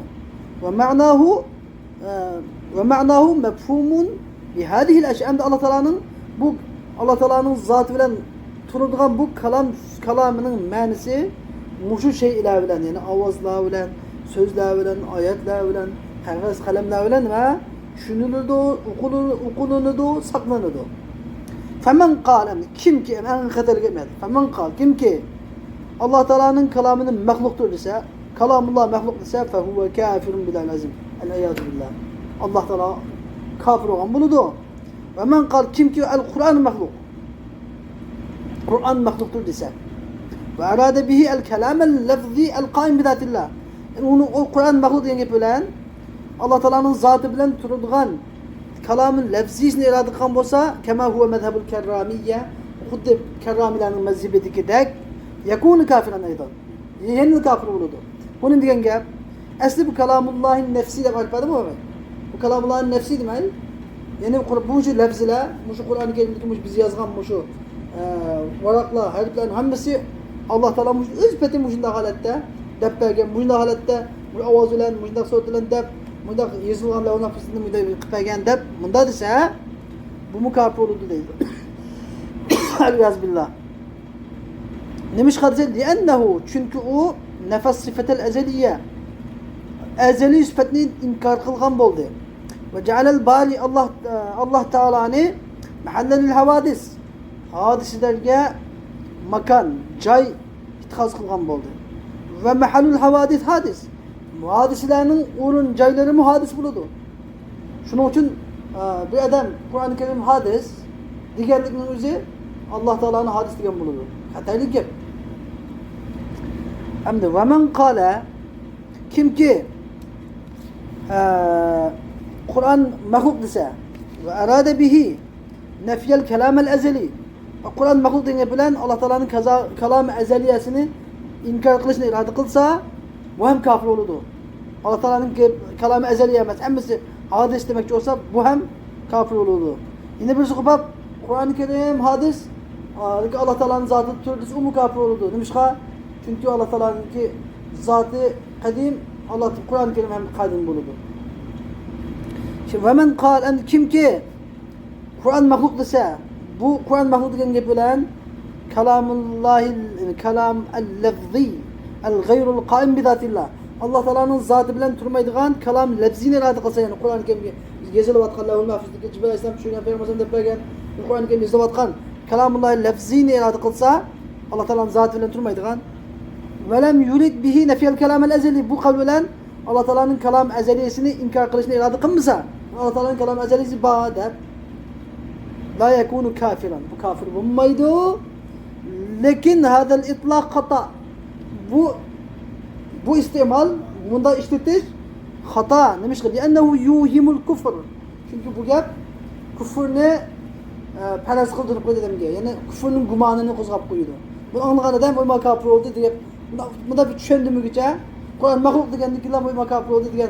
Ve ma'nahu mefhumun bi hadihil eşya'm, Allah Teala'nın bu Allah Teala'nın zatı bilen turulduğan bu kelamının manisi muşu şey ile bilen, yani avazlar bilen, sözler bilen, ayetler bilen, kağıt kalemler bilen ve düşünülürdü, okunulurdu, saklanırdı. Femen kâlem, kim ki en kadar gelmedi. Femen kâl, kim ki Allah Teala'nın kelamının mahluktur ise, kelamullah mahluk ise fehuve kafirun bilal azim. El-eyyâzu billah. Allah Teala kafir olan buludur. Ve men kal, kim ki el-Kur'an mahluk, Kur'an mahluktur ise ve arade bihi el-kelamel lefzi el-qaim bidatillah, yani onu o Kur'an mahluk diye yapılan Allah Teala'nın zatı bilen turulgan kelamın lefzisini irade kılan bolsa kema huve mezhebul kerramiyye, xuddi kerramilerin mezhebideki dek yakunu kafiran aydan, yenil kafir buludur. Bunun diyen gap asli bu kelamullah'ın nefsiyle var değil mi? Bu kelamullah'ın nefsi demek. Yani bu şu lafzılar, bu şu Kur'an-ı Kerim'deki biz yazgan bu şu varaklar, harflerin hepsi Allah Teala öz petin bu şunda halette, deppergen bu şunda halette, bu avaz ulan, bu şunda söz ulan dep, bunda yazılan la ona fısında müde kıpegen dep, bunda ise bu mukafir oldu değil. Eliyaz billah. Nemiş kadar li'ennehu, çünkü o nefes sıfetel ezeliye, ezeli sıfatını inkar kılgan boldu. Ve cealel bari Allah Teala'nı mahallelil havadis, hadislerge makan, cay itkaz kılgan boldu. Ve mahallul havadis hadis, hadislerinin urun cayları muhadis buludu. Şunun için bir adam Kur'an-ı Kerim hadis, diğerlikinin özü Allah Teala'nın hadis diyen buludu. Hataylık yap. Hem de ve men kâle, kim ki Kur'an mahluk dese ve arade bihi nefyel kelamel ezeli, Kur'an mahluk diye bilen Allah Teala'nın kelam-ı ezeliyesini inkar kılışını irade kılsa bu hem kafir olurdu. Allah Teala'nın kelam-ı ezeliye hemmesi hadis demekçi olsa bu hem kafir olurdu. Yine birisi kubab Kur'an-ı Kerim hadis, Allah Teala'nın zatı türlüsü o mu kafir olurdu. Demişka, çünkü Allah Teala'nın ki zatı kadim, Allah Kur'an-ı Kerim hem kadim bulurdu. Şimdi hemen kal, kim ki Kur'an mahluk dese, bu Kur'an mahluk diye yapılan kelamullahil kelam el-lefzi el-gayrul qaim bidatillah, Allah Teala'nın zatı bilen turmaydıgan kelam lefzini irade kılsa, yani Kur'an-ı Kerim yazılı vatkan lahul mahfuzdaki Cibril Aleyhisselam şöyle Peygamber'den depregen Kur'an-ı Kerim yazılı vatkan kelamullahil lefzini irade kılsa Allah Teala'nın zatı bilen turmaydıgan ve lem yurid bihi nefiyel kelam el-ezeli, bu kavlen Allah Teala'nın kelam ezeliyesini inkar kılışını irade kılmasa Allah Teala'nın kelam ezeliyesi bağda la yekunu kafiran, bu kafir bulmaydı. Lakin hadal itlaq hata, bu istimal, bunda işletiş hata. Nemiş ki ennehu yuhimul kufr, çünkü bu gap küfür ne peres kıldırıp koydu demge, yani küfürün gumanını kozgap koydu. Bunu anlayan adam bu makafir oldu diye bunda bir düşündü mü güce Kur'an mahluk digendeki lan bu makafir oldu diyen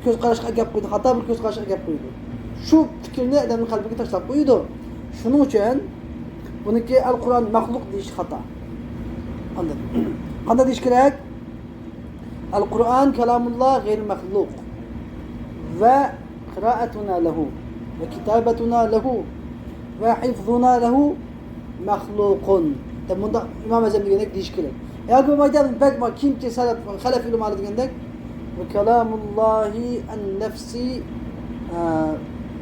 göz karışık gap koydu, hata bir göz karışık gap koydu. Şu fikrini adamın kalbine taşlap koydu. Şunun için bununki el-Kur'an mahluk deyiş hata. Anladın? Kanda deyiş gerek? El-Kur'an kelamullah gayr mahluk. Ve kıraatuna lehu. Ve kitabetuna lehu. Ve hifzuna lehu mahlukun. Tabi bunda İmam Azam degendek deyişkiler. Eğer bu maydan bakma kim ki salaf halef ilim alı degendek ve kelamullahi en nefsi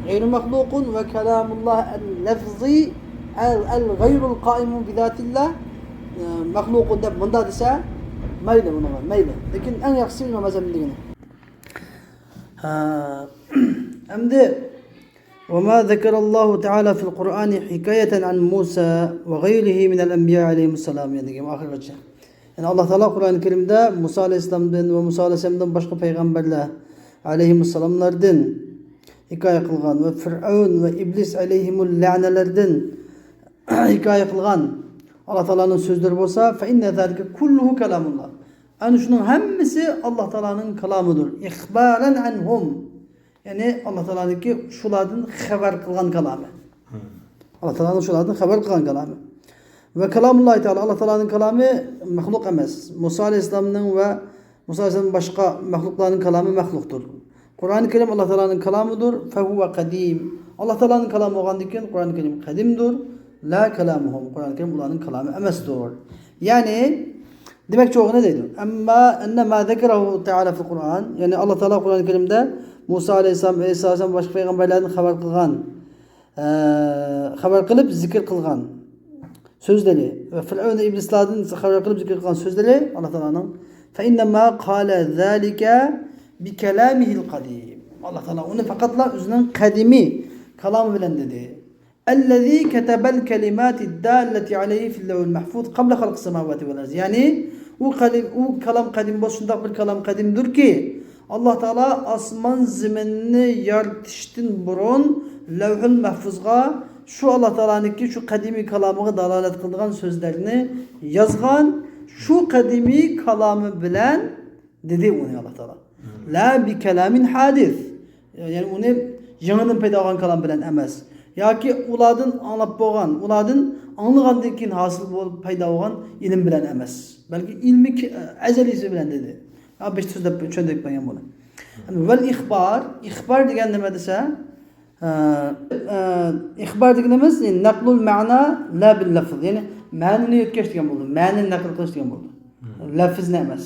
gayr mahlukun ve kelamullah en lefzi el gayrul kaimun bizatillah mahlukun da bunda dese meyle buna var meyle. Lakin en yakısı İmam Azam degendek. Şimdi وما ذكر الله تعالى في القرآن حكاية عن موسى وغيره من الأنبياء عليهم السلام yani ahir vecih. Yani Allah Teala Kur'an-ı Kerim'de Musa Aleyhisselam'dan ve Musa Aleyhisselam'dan başka peygamberler aleyhisselamlardan hikaye kılgan ve Firavun ve İblis aleyhimul la'nelerden hikaye kılgan Allah Teala'nın sözleri olsa fe inne zalike kulluhu kelamullah. Yani şunun hemmisi Allah Teala'nın kelamıdır. İhbaren anhum. Yani Allah Teala'nınki şulardan haber kılgan kelamı. Allah Teala'nın şulardan haber kılgan kelamı. Ve kelamullah Teala Allah Teala'nın kelamı mahluk emez. Musa Aleyhisselam'ın ve Musa Aleyhisselam'ın başka mahlukların kelamı mahluktur. Kur'an-ı Kerim Allah Teala'nın kelamıdır. Fehuve kadim. Allah Teala'nın kelamı olandikken Kur'an-ı Kerim kadimdir. La kelamuhum. Kur'an-ı Kerim onların kelamı emezdir. Yani demek çoğu ne dedi? Ama enne ma zekerahu Teala fil Kur'an. Yani Allah Teala Kur'an-ı Kerim'de Musa Aleyhisselam, İsa Aleyhisselam başka peygamberlerden haber kılgan, haber kılıp zikir kılgan sözleri ve Firavun ve İblislerden haber kılıp zikir kılgan sözleri Allah Teala'nın fe innema kâle zâlike bi kelâmihil kadîm. Allah Teala onu fakatla özünün kadimi kelamı bilen dedi. Ellezî ketebel kelimâti dâlleti aleyhi fil levhil mahfûz qabla halqis semâvâti vel arz. Yani o kelam kadim boşunda bir kelam kadimdir ki Allah Teala asman zeminini yaratıştın burun levh-ül mahfuzga şu Allah Teala'nınki şu kadimi kelamıga dalalet kıldıgan sözlerini yazgan şu kadimi kelamı bilen dedi onu Allah Teala. La bi kelamin hadis. Yani onu yanından payda olan kelam bilen emez. Ya ki uladın anlap boğan, uladın anlığandan keyin hasıl bolup payda olan ilim bilen emez. Belki ilmi ezelisi bilen dedi. Ya beş sözde çöndük ben bunu. Vel ihbar degan nima desa ihbar deganimiz naqlul ma'na la bil lafz. Yani ma'nini yetkash degan bo'ldi. Ma'nini naql qilish degan bo'ldi. Lafzni emas.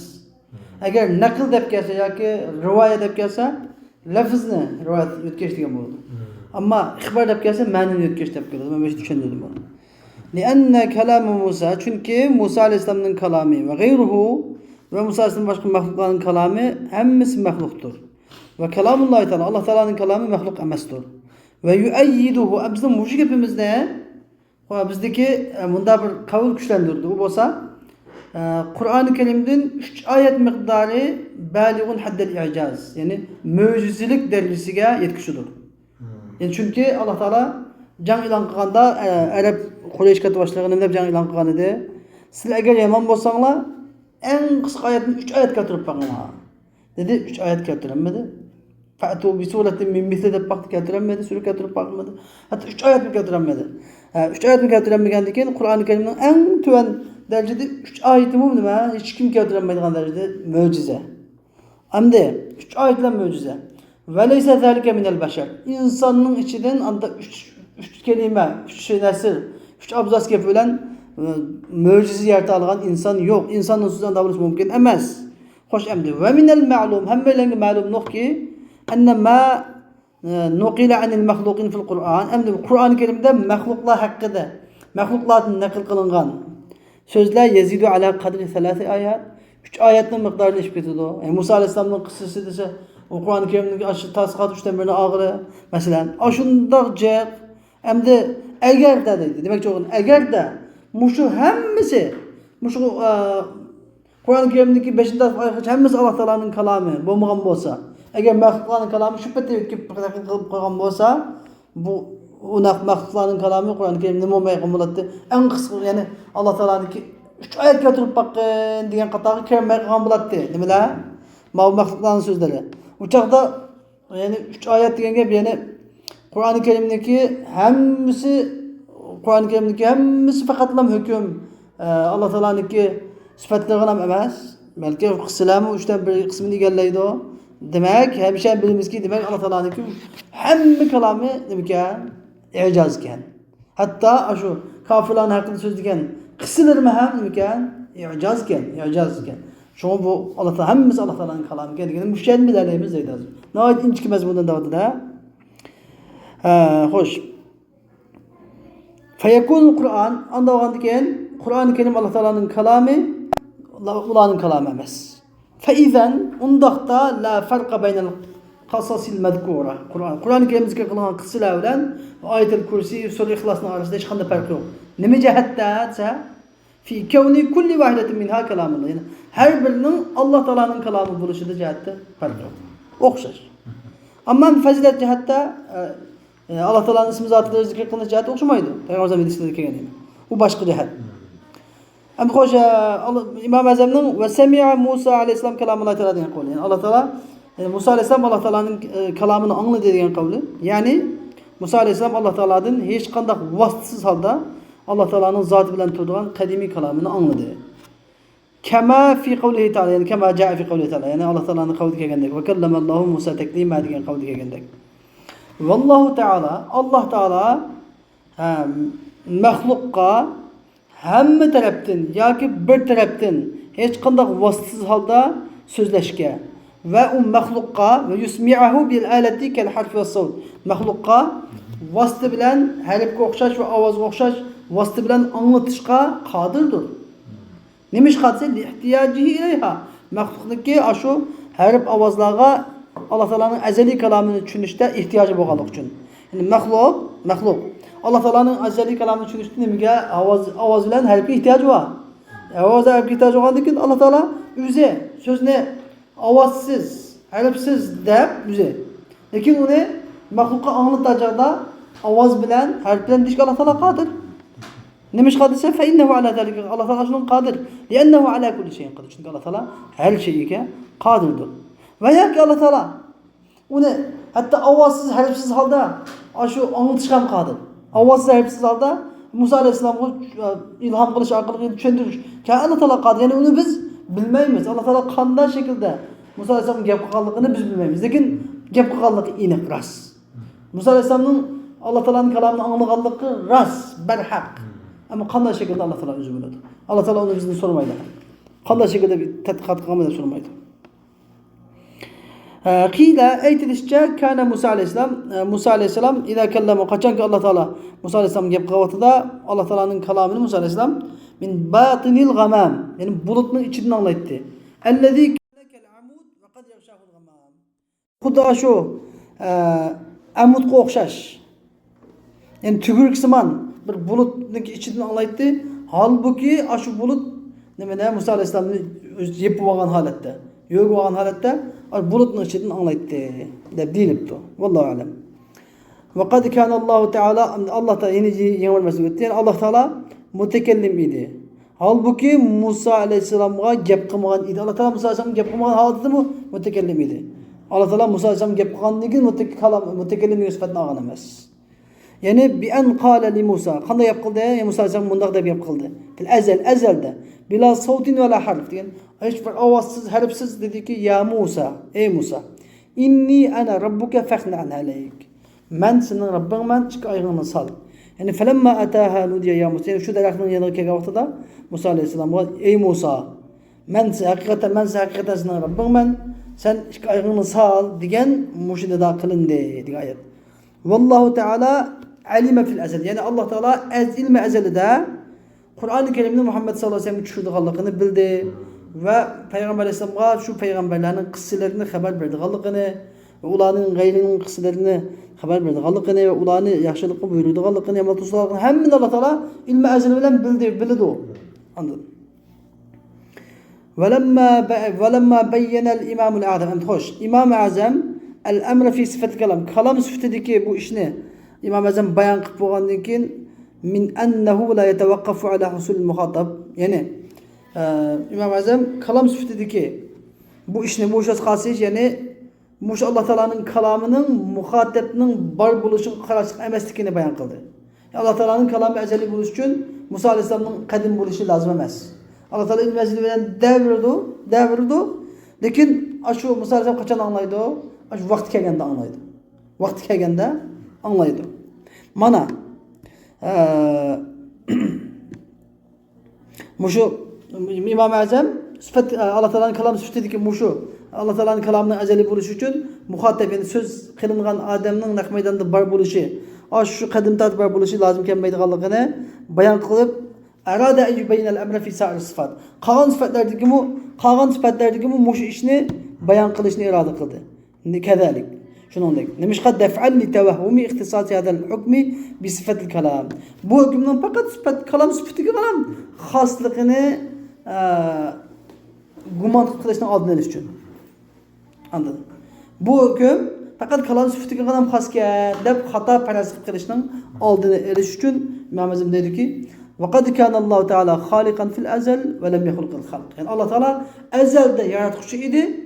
Agar naql deb kelsa yoki rivoya deb kelsa lafzni rivoyat yetkash degan bo'ldi. Ammo ihbar deb kelsa ma'nini yetkash deb keladi. Men shuni tushundim bunu. Lianna kalam Musa çünkü Musa Aleyhisselam'ın kelamı ve gayruhu ve Musa Aleyhisselam'ın başka mahlukların kelamı hemmisi mahluktur. Ve kelamullah Teala Allah Teala'nın kelamı mahluk emestir. Ve yuayyiduhu bizim müşrik hepimizde bizdeki bunda bir kavul güçlendirdi. Bu olsa Kur'an-ı Kerim'den 3 ayet miktarı baligun haddel i'caz. Yani mucizelik derecesine yetkişidir. Yani çünkü Allah Teala can ilan kılganda Arap Kureyş katı başlarının hep can ilan kılgan idi. Siz eğer yaman bolsaňlar en kısa ayetin 3 ayet getirip bakın ha. Dedi 3 ayet getirilmedi. Fa'tu bi suratin min misli deb baktı getirilmedi. Sure getirip bakmadı. Hatta 3 ayet mi getirilmedi. 3 ayet mi getirilmegenden Kur'an-ı Kerim'in en tüven derecede 3 ayeti bu nima? Hiç kim getirilmediğin derecede mucize. Hamdi 3 ayetler mucize. Ve leyse zalike minel beşer. İnsanın içinden anda 3 kelime, 3 nesil, 3 abzas kefilen mucize yerta algan insan yok. İnsanın sözünden davranış mümkün emez. Hoş emdi. Ve minel ma'lum. Hemmelengi ma'lum nok ki enne ma nuqile anil mahlukin fil Kur'an. Emdi Kur'an-ı Kerim'de mahluklar hakkında mahluklardan nakil kılıngan sözler yezidu ala kadri 3 ayet. 3 ayetin miktarını işbetidir. Yani Musa Aleyhisselam'ın kıssası dese o Kur'an-ı Kerim'deki aşı tasqat 3'ten birine ağırı. Mesela aşındak cep emdi eğer de dedi. Demek ki eğer de muşu hemmisi muşu Kur'an-ı Kerim'deki 5. ayet hemmisi Allah Teala'nın kelamı bolmagan bolsa eğer mahlukların kelamı şüphete yetip kılıp koygan bolsa bu unak mahlukların kelamı Kur'an-ı Kerim'de olmayan boladı. En kısa yani Allah Teala'nınki 3 ayet getirip bakın diyen katağı kermeye kalkan boladı. Değil mi la? Mahlukların sözleri. Uçakta yani 3 ayet diyen gibi yani Kur'an-ı Kerim'deki hemmisi fakatlam hüküm Allah Teala'nınki sıfatlarına emez. Belki kısımı üçten bir kısmını egallaydı o. Demek hemşe bilimiz ki demek Allah Teala'nın ki hem kelamı demek ya icazken. Hatta şu kafirlerin hakkında söz diken kısılır mı hem demek ya icazken. Şu bu Allah Teala hemimiz Allah Teala'nın kelamı kendine müşahede bilerlerimiz deydi. Nihayet inçki mezmundan davada da. Hoş. Feyekun Kur'an anda oğandiken Kur'an-ı Kerim Allah Teala'nın kelamı Allah'ın kelamı emas. Feizen undaqda la farqa beynel qasasil mezkura. Kur'an-ı Kerim zikr kılınan kısılar bilen Ayet-el Kürsi, Sure İhlas'ın arasında hiç qanday fark yok. Nima cihatda fi kevni kulli vahidetin minha kelamullah. Yani her birinin Allah Teala'nın kelamı buluşuda cihatta fark yok. Oxşar. Ama fazilet cihatta Allah Teala'nın ismi zatları zikr kılınan cihatta oxşamaydı. Peygamber hadisinde kelgan. Bu başka cihat. Hem hoca İmam Azam'ın ve semi'a Musa aleyhisselam kelamını Teala diyen kavli. Yani Allah Teala Musa aleyhisselam Allah Teala'nın kelamını anladı diyen kavli. Yani Musa aleyhisselam Allah Teala'nın hiç kandak vasıtsız halde Allah Teala'nın zatı bilen turduğun kadimi kelamını anladı. Kema fi kavlihi Teala yani kema ca'a fi kavlihi Teala yani Allah Teala'nın kavli kelgendek ve kellemallahu Musa teklima diyen kavli kelgendek. Vallahu Teala Allah Teala mahlukka hem taraftan yoki bir taraftan hech qanday vasıtsız halda sözleşke ve o mahlukka ve yusmi'ahu bil alati kal harf ve savt mahlukka vasıtı bilen harfga o'xshash ve ovozga o'xshash vasıtı bilen anlatışqa qodirdir. Nima ish qilsa ihtiyojihi ilayha mahlukniki ashu harf ovozlarga Allah Teala'nın azali kelamını tushunishda ehtiyoji bo'lganligi uchun. Yani mahluk Allah Teala'nın azali kelamını tushunishda nimaga ovoz bilan harfga ehtiyoji bor. Ovozga harfga ehtiyoji bo'lgandan keyin Allah Teala o'zi so'zni ovozsiz, harfsiz deb o'zi. Lekin uni mahlukqa anglatacaqda ovoz bilan, harf bilan deyishga Allah Teala qodir. Nima ish qilsa fa innahu ala zalika Allah Teala shunga qodir. Li'annahu ala kulli shay'in qodir. Chunki Allah Teala har shayga qodirdir. Va yoki Allah Teala uni hatta ovozsiz, harfsiz holda shu anglatish ham qodir. Ovozsiz, harfsiz holda Musa alayhisolamga ilhom qilish orqali tushuntirish. Allah Teala qodir. Ya'ni uni biz bilmaymiz. Allah Teala qanday shaklda Musa alayhisolam gap qilganligini biz bilmaymiz. Lekin gap qilganligi aniq ras. Musa alayhisolamning Allah Teala'nın kelamını anlaganligi ras, barhaq. Ama qanday shaklda Allah Teala o'zi biladi. Allah Teala uni bizdan so'ramaydi. Qanday shaklda tadqiqot qilganmi deb so'ramaydi. Qila aytilishicha kana Musa alayhisalom ida kallama qachonki Allah Teala Musa alayhisalom gap qilayotganda Allah Teala'nın kelamini Musa alayhisalom min batinil ghamam yani bulutning ichidan anglaydi. Allazi kal amud va qad yaghshahu al ghamam. Xuddi shu amudga o'xshash. Yani tuguriksimon bir bulutning ichidan anglaydi. Halbuki shu bulut nimada Musa alayhisalomni yepib olgan holatda, yo'q olgan holatda bulutning ichidan anglaydi deb deyilibdi. Vallohu alam. Ve kad kana Allahu Teala Allah Teala yeni yengilmesi gitti. Yani Allah Teala mutakellim idi. Halbuki Musa aleyhisselam'a gap qilmagan idi. Allah Teala Musa aleyhisselam gap qilmagan holatda mı mutakellim idi. Allah Teala Musa aleyhisselam gap qilgandan keyin mutakellim sifatini olgan emas. Yani bi an qala li Musa qanday gap qildi? Ya Musa aleyhisselam bundaq deb gap qildi. Fil azalda bila savtin va la harf degan hech bir ovozsiz, harfsiz dediki ya Musa, ey Musa, inni ana rabbuka fakhna alayk. Men senin Rabbingman, chiq oyog'ingni sal. Yani falamma ataha nudiya ya Musa. Şu daraxtning yoniga kelgan vaqtida Musa alayhisalomga ey Musa, men haqiqatan senin Rabbingman, sen chiq oyog'ingni sal degan mushida qilindi degan oyat. Vallahu Teala alima fil azal. Yani Allah Teala ilmi azalida Kur'an-ı Kerim'de Muhammed sallallahu aleyhi ve sellem tushirdiganligini bildi ve Peygamber aleyhisselamga şu peygamberlerin qissalarini xabar berdiganligini ve ularning g'ayrining qissalarini xabar berdiganligini ve ularni yaxshilikqa buyurdiganligini, yomon to'sganligini hammani Allah Teala ilmi azal bilan bildi o. Anladın? Velemma beyyene el-İmam el-Azam. Hoş. İmam Azam el-emr fi sifat kalam. Kalam sifatidagi bu ishni İmam Azam bayon qilib bo'lgandan keyin min annahu la yatawaqqafu ala husul al-muhatab. Yani İmam Azam kalam sifatidagi bu ishni mushas qilsiz, yani mush Allah Teala'nın kelamının muhatapning bar bo'lishi qarashliq emasligini bayon qildi. Allah Teala'nın kelamı azali bo'lish uchun Musa alayhisolamning qadim bo'lishi lozim emas. Allah Teala ilm ezeli bilen devirdi. Lekin aşu misal kaçan anlaydı o? Aşu vakti kelgende anlaydı. Vakti kelgende anlaydı. Mana muşu İmam-ı Azam Allah Teala'nın kalamı sıfatı ki muşu Allah Teala'nın kalamının ezeli buluşu için muhatap yani söz kılıngan adamның naq meydanda bar buluşu aşu kadimdat bar buluşu lazım kelmeydiganligini bayan kılıp arada eyyubeynel emre fi sa'ir sıfat qalan sıfatlardaki mu muşu işini bayan kılışını irade kıldı. Kezalik. Şunundaki. Nemişqa def'al li tevahhumi ihtisasi hadal hukmi bi sifatil kalam. Bu hükümden fakat kalam sıfatı kalam xaslığını guman kılışını adını eliş için. Anladın? Bu hüküm fakat kalam sıfatı kalam xaske deb hata paraslık kılışının adını eliş için İmam Azam dedi ki وَقَدْ كَانَ اللّٰهُ تَعَالَى خَالِقًا فِي الْاَزَلِ وَلَمْ يَخْلُقِ الْخَلْقِ. Yani Allah Teala ezelde yaratıcı idi.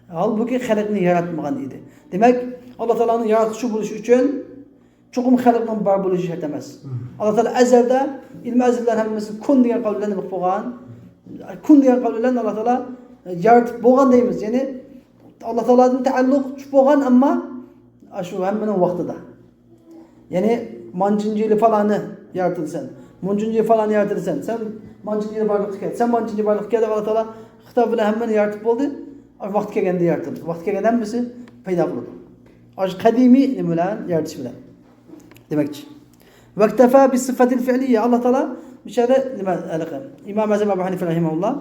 Halbuki halıkını yaratmagan idi. Demek Allah Teala'nın yaratıcı buluşu için çokum halıkının bar buluşu şart emas. Allah Teala ezelde ilmi ezeller hemmesi kun degan kavllarni bo'lgan. Kun degan kavllarni Allah Teala yaratıp bo'lgan deymiz. Yani Allah Teala'dan taalluq bo'lgan amma shu hammaning vaqtida. Yani mancıncı yılı falanı yaratılsan. Muncuncı falan yaratırsan, sen mancıncı barlık kel, sen mancıncı barlık kel, Allah Teala hitabıyla hemen yaratıp oldu. Vakti kelgende yaratıldı. Vakti kelgende hemmesi peyda buldu. Aş kadimi nimeler yaratış bilen. Demekçi. Vektefa bis sıfatil fi'liye. Allah Teala bir şeyde İmam Azam Ebu Hanife rahimehullah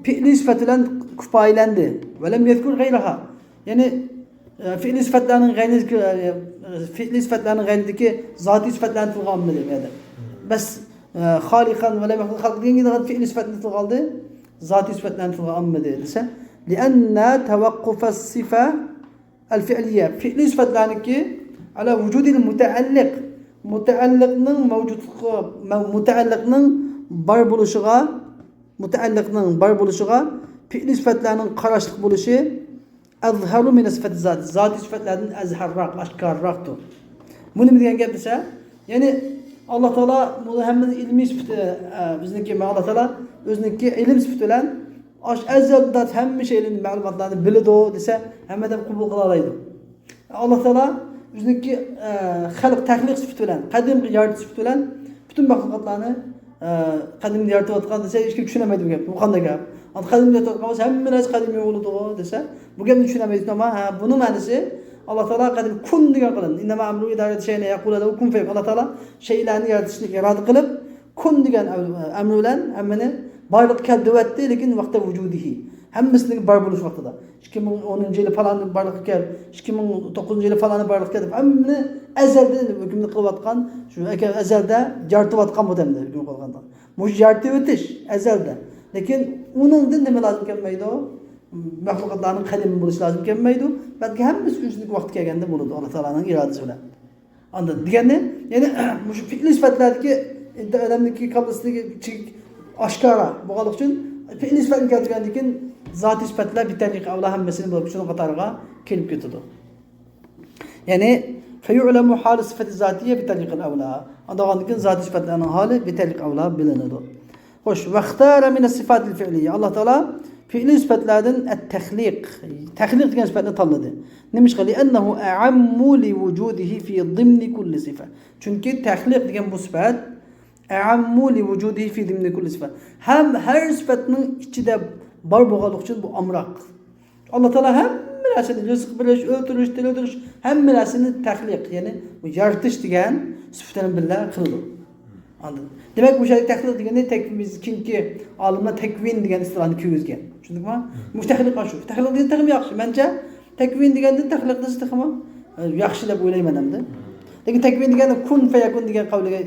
fi'li sıfatıyla kufaylendi. Ve lem yezkur gayraha. Yani fi'li sıfatlarının gayrindeki zati sıfatlarını tılgamlı demeydi. Bes halikan ve lem halk diyenge de fi'li sıfatını tılgaldı. Zati sıfatlarını tılgamlı dediyse. لأن توقف الصفة الفعلية fi'li sıfatlarındaki ala vücudil mutaalliqning bar buluşuğa fi'li sıfatlarının qarashliq buluşu azharu min sıfat zat. Zati sıfatlardan azharraq, aşkarraqdır. Bunu nima degan gap desa? Yani Allah Teala bu hamma ilmiy sıfatı bizniki Allah Teala o'ziniki ilm sıfatı bilan aş ezelda hamma şeylerin ma'lumotlarini biladi desa hammadan qabul qila oladi. Allah Teala o'ziniki xalq taxliq sıfatı bilan, qadimgi yaratish sıfatı bilan butun maxluqotlarni qadimgi yaratayotgan desa hech kim tushunmaydi bu gap. Bu qanday gap? Qadimgi yaratayotgan bo'lsa hamma narsa qadimiy bo'ladi desa bu gapni tushunmaydi. Ammo buni ma'nosi Allah Teala qadim kun degan qilin. Innama amru idarati shay'in yaqulu lahu kun fayakun. Allah Teala şeylarni yaratishni irada qilib kun degan amri bilan hammani barliq keldivatdi, lekin vaqtda vujudihi. Hammasining bar bo'lish vaqtida. 2010-yili falan barliq kel, 2009-yili falan barliq kel. Hammani azalda hukmni qilayotgan, shu azalda yaratayotgan bu damda hukm qilganda. Bu yaratib o'tish azalda. Lekin uningdan nima lozim kelmaydi o? Mahluqotlarning qadim bo'lishi lozim kelmaydi. Balki hammasi o'zining vaqti kelganda bo'ladi Alloh taolaning irodasi bilan. Anladın? Degani, ya'ni shu fi'li sifatlardagi odamniki qablasidagi aşkara bo'lganlik uchun fi'li sifatni keltirgandan keyin zoti sifatlar bitalik avla hammasini bo'lib shuni qatoriga kelib ketadi. Ya'ni fayu'lamu hal sifati zatiyya bitalik al-avla. Andagandan keyin zoti sifatlarning holi bitalik avla bilinadi. Xo'sh, va ixtara min as-sifat al-fi'liyya. Alloh taolo fi'li sifatlardan at-takhliq, takhliq degan sifatni tanladi. Nimishqa li'annahu a'ammu li wujudihi fi dhimni kulli sifa. Chunki takhliq degan bu sifat a'ammu li wujudihi fi dhimni kulli sifa. Ham har sifatning ichida bor bo'lganligi uchun bu amroq. Alloh taolo hamma narsani rizq bilish, o'ltirish, tiriltirish hamma narsani takhliq, ya'ni bu yaratish degan sifatdan bilan qildi. Anladın? Demek bu şey takhliq deganda biz kinki olimlar takvin degan istilani ko'rgan. Tushundingmi? Mustaxliq shu. Takhliq degan taxmi yaxshi. Mencha takvin deganda takhliq desa taxmi yaxshi deb o'ylayman hamda. Lekin takvin deganda kun fayakun degan qavliga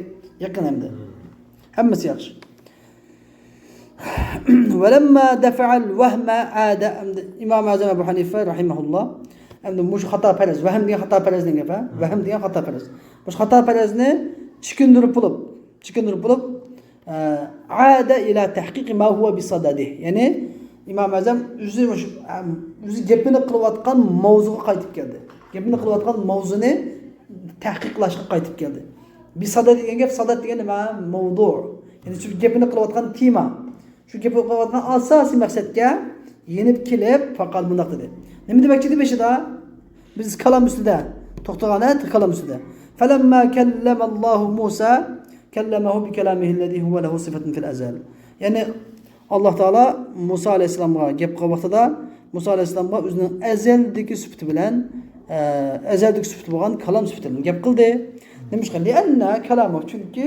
yaqin hamda. Hammasi yaxshi. Walamma dafa'a al-wahma 'ada Imam Azam Abu Hanifa rahimahullah hamda mush xato paraz, vahm degan xato paraz degan gap, vahm degan xato paraz. Bu xato parazni chikindirib bulup aada ila tahqiq ma huwa bisadadih. Yani İmam Azam o'zi gapini qilayotgan mavzuga qaytib keldi. Gapini qilayotgan mavzuni tahqiqlashga qaytib keldi. Bisadad degan gap, sadad degan nima? Mavzu. Yani shu gapini qilayotgan tema. Shu gap o'qiyotgan asosiy maqsadga yenib kelib faqat bundoq dedi. Nima demoqchi edi beshida? Biz kalam ustida to'xtagan kalam ustida. Falamma kallamallohu Musa kallamahu bi kalamihi alladhi huwa lahu sifatun fil azal. Ya'ni Alloh taolo Musa alayhisalomga gap qilgan vaqtida Musa alayhisalomga o'zining azaldagi sifati bilan azaldagi sifati bo'lgan kalam sifati bilan gap qildi. Nima uchun? Lianna kalamu chunki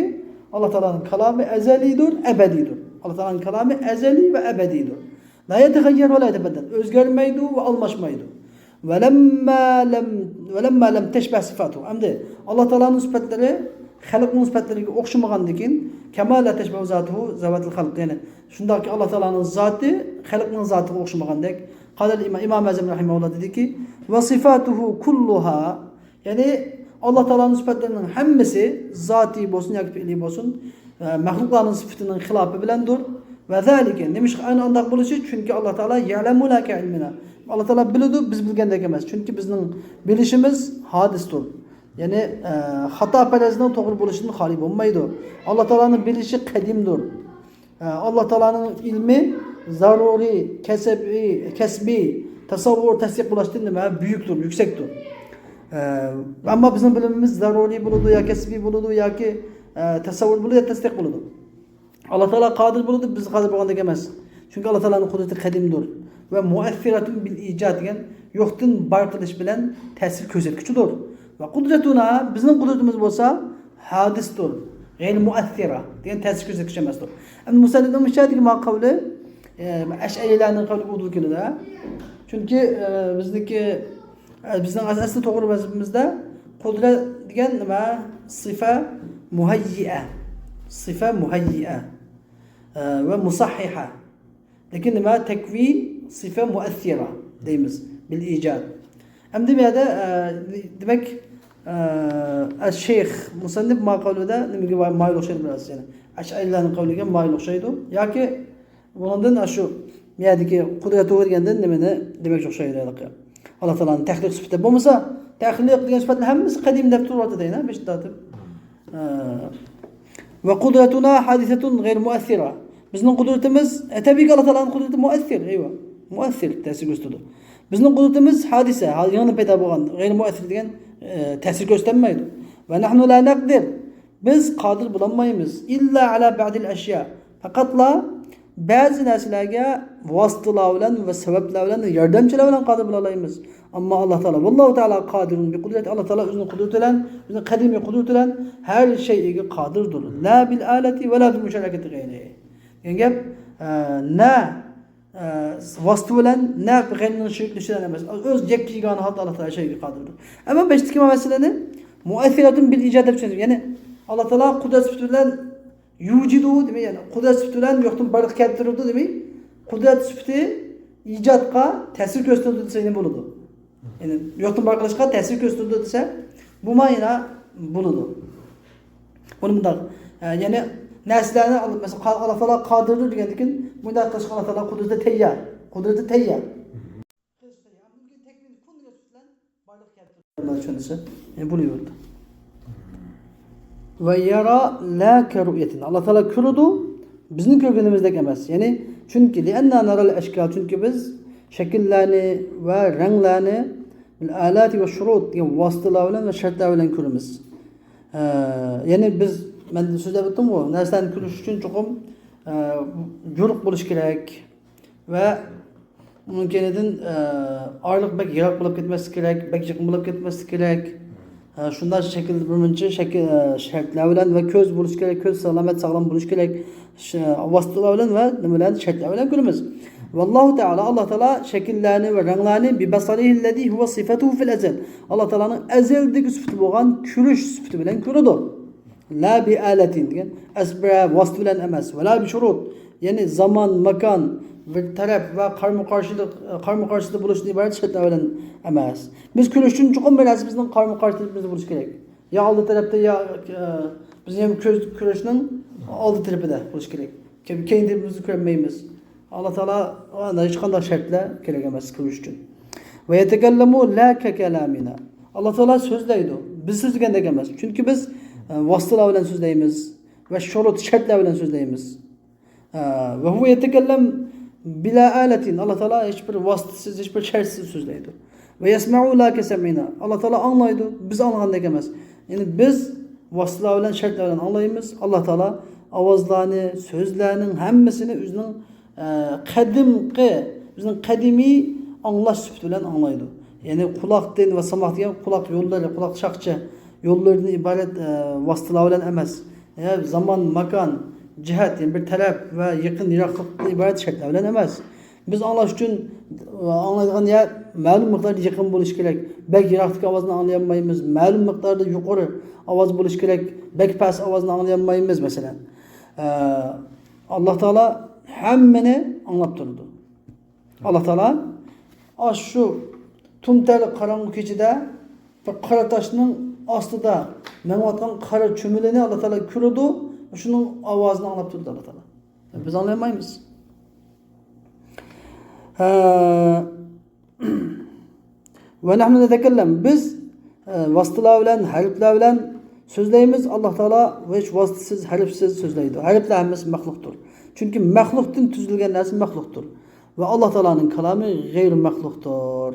Alloh taolaning kalami azalidir, abadiydir. Alloh taolaning kalami azali va abadiydir. La yataghayyar va la yatabaddal. O'zgarmaydi va almashmaydi. Velemma lam teşbeh sifatu. Hamdi Allah Teala'nın sifatları xalqning sifatlariga o'xshamagandan keyin kama la teşbeh zatuhu zavatul xalq. Yani shundaki Allah Teala'nın zati xalqning zatiga o'xshamagandek. Qadar İmam Azam rahimehullah dediki ve sifatuhu kulluha. Yani Allah Teala'nın sifatlarının hammasi zati bo'lsin yoki fi'li bo'lsin, mahluqlarning sifatining xilofi bilandir. Ve zalike demiş aynı anda bo'lishi çünkü Allah Teala ya'lamu la ka'ilmina. Allah Teala biladi, biz bilgandek emas. Çünkü bizning bilishimiz hadisdir. Yani xato parazdan to'g'ri bo'lishidan xoli bo'lmaydi. Allah Teala'ning bilishi qadimdir. Allah Teala'ning ilmi zaruriy, kasbiy, tasavvur, tasdiq bo'lishdan nima buyukdir, yuksakdir. Ama bizim bilimimiz zaruriy bo'ladi yoki kasbiy bo'ladi yoki tasavvur bo'ladi, tasdiq bo'ladi. Allah Teala qadir bo'ladi, biz qadir bo'lgandek emas. Çünkü Allah Teala'ning qudrati qadimdir ve muassiratun bil ijad degan yo'qdan bar qilish bilan ta'sir ko'rsatuvchidir. Va qudratuna bizning qudratimiz bo'lsa hadisdir, g'ayr muassira degan ta'sir ko'rsatuvchi emasdir. Endi musannifning mushadigi maqoli ash'arilarning qavli bo'ldi keladi. Chunki bizning asosiy to'g'ri vazifamizda qudrat degan nima? Sifa muhayyi'a. Sifa muhayyi'a ve musahhiha. Lekin nima tekvi sifa muassira deymiz bil ijad. Endi bu yerda demak Şeyh musannif maqolida nimaga mayl o'xshaydi bilasiz, ya'ni ash'arilarning qavliga mayl o'xshaydi yoki bundan shu miyadagi qudrat o'rganda nimani demoqchi o'xshaydi. Alloh taolaning taxliq sifati bo'lmasa, taxliq degan sifatlar hammasi qadim deb turibdi deyna, besh tatib. Ve kudretuna hadisatun gayr muassira. Bizning qudratimiz tabiiy Alloh taolaning qudrati muassir, ayva. Muassir ta'sir ko'rsatadi. Bizning qudratimiz hadisa, yana paydo bo'lgan, gayr muassir degan ta'sir ko'rsatmaydi. Va nahnu la naqdir. Biz qodir bo'lolmaymiz illa ala ba'dil ashya. Faqatla ba'zi narsalarga vositalar bilan va sabablar bilan yordamchilar bilan qodir bo'la olamiz. Ammo Alloh taolo vallohu taolo qodirun bi qudrati. Alloh taolo o'zining qudrati bilan, o'zining qadimiy qudrati bilan har shayga qodirdir. La bil alati va la bil musharakati ghayrihi. Yani gap na vasıta bilan na g'ayrining shirklishidan emas. O'z yakkiygona holda Alloh taolo shayga qodirdir. Ammo beshtiki masalani muassiratun bil ijad deb tushunamiz. Ya'ni Alloh taolo qudrat sifati bilan yujidu demek, yani qudrat sifati bilan yo'qdan barq keltirdi demek. Qudrat sifati ijodga ta'sir ko'rsatdi desa nima bo'ladi? Yani yo'qdan barq qilishga ta'sir ko'rsatdi desa bu ma'noda bo'ladi. Buni bunday ya'ni narsalarni mesela Allah Teala qadirdir degandan keyin bunday qilishga Allah Teala qudrati tayyor. Qudrati tayyor. Bugün teknik qudrat bilan barliq keltirdi tushunsa, buni yo'ldi. Ve yara la keruyetin. Allah Teala ko'radi, bizning ko'rganimizdek emas. Ya'ni chunki lianna naral ashkal, chunki biz shakllarni va ranglarni bil alati va shurut degan vositalar bilan va shartlar bilan ko'ramiz. Ya'ni biz men so'zlab o'tdim-ku, narsani ko'rish uchun chuqur yo'riq bo'lish kerak va mumkinidan oyliq bak yiroq bo'lib ketmaslik kerak, bak yaqin bo'lib ketmaslik kerak. Shunday şekilde birinchi shartlar bilan va ko'z bo'lish kerak, ko'z sog'lom bo'lish kerak, vositalar bilan va nima bilan shartlar bilan ko'ramiz. Vallohu taala Alloh taolo shakllarni va ranglarni bi basarihi allazi huwa sifatuhu fil azal. Alloh taolaning azaldagi sifati bo'lgan ko'rish sifati bilan ko'radi. La bi alatin degan asbra vosita bilan emas, va la bi shurut. Ya'ni zamon, makon bir taraf va qarama-qarshilik bo'lishdan iborat shartlar bilan emas. Biz ko'rish uchun chuqur bir narsa bizning qarama-qarshiligimiz bo'lishi kerak. Ya oldi tarafda ya biz ham ko'z ko'rishning oldi tarafida bo'lishi kerak. Keyin deb biz ko'rmaymiz. Alloh taolo hech qanday shartlar kerak emas ko'rish uchun. Va yatakallamu la ka kalamina. Alloh taolo so'zlaydi. Biz so'zlagandek emas. Chunki biz vositalar bilan so'zlaymiz va shurut shartlar bilan so'zlaymiz. Ve huve yetekellem bila aletin. Allah Teala hiçbir vasıtasız, hiçbir şertsiz sözleydi. Ve yesma'u la kesemina. Allah Teala anlaydı, biz anlagan emez. Yani biz vasıtalar bilen, şartlar bilen anlayımız. Allah Teala avazlarını, sözlerinin hemmesini özünün özünün kadimi anlaş sübütü bilen anlaydı. Yani kulak den ve samak diyen kulak yolları, kulak şakçı yollarını ibaret vasıtalar bilen emez. Yani zaman, makan, cihat yani bir talep ve yakın yiraklıkla ibaret şartlar bilen emez. Biz anlaş için anlayacağın yer ma'lum miqdarda yakın buluş gerek. Belki yiraklık avazını anlayamayız. Ma'lum miqdarda yukarı avaz buluş gerek. Belki pes avazını anlayamayız mesela. Allah Teala hemmeni anlap durdu. Allah Teala şu tumtel karanlık içinde ve kara taşının astıda menvatkan kara çömüleni Allah Teala kürdü. Şunun avazını anlap durdu Allah Teala. Biz anlayamayız. Ve nahnu netekellem biz vasıtalar bilen, harfler bilen sözleyimiz. Allah Teala hiç vasıtasız, harfsiz sözleydi. Harfler hemmesi mahluktur. Çünkü mahluktan tüzülgen nersi mahluktur. Ve Allah Teala'nın kelamı gayri mahluktur.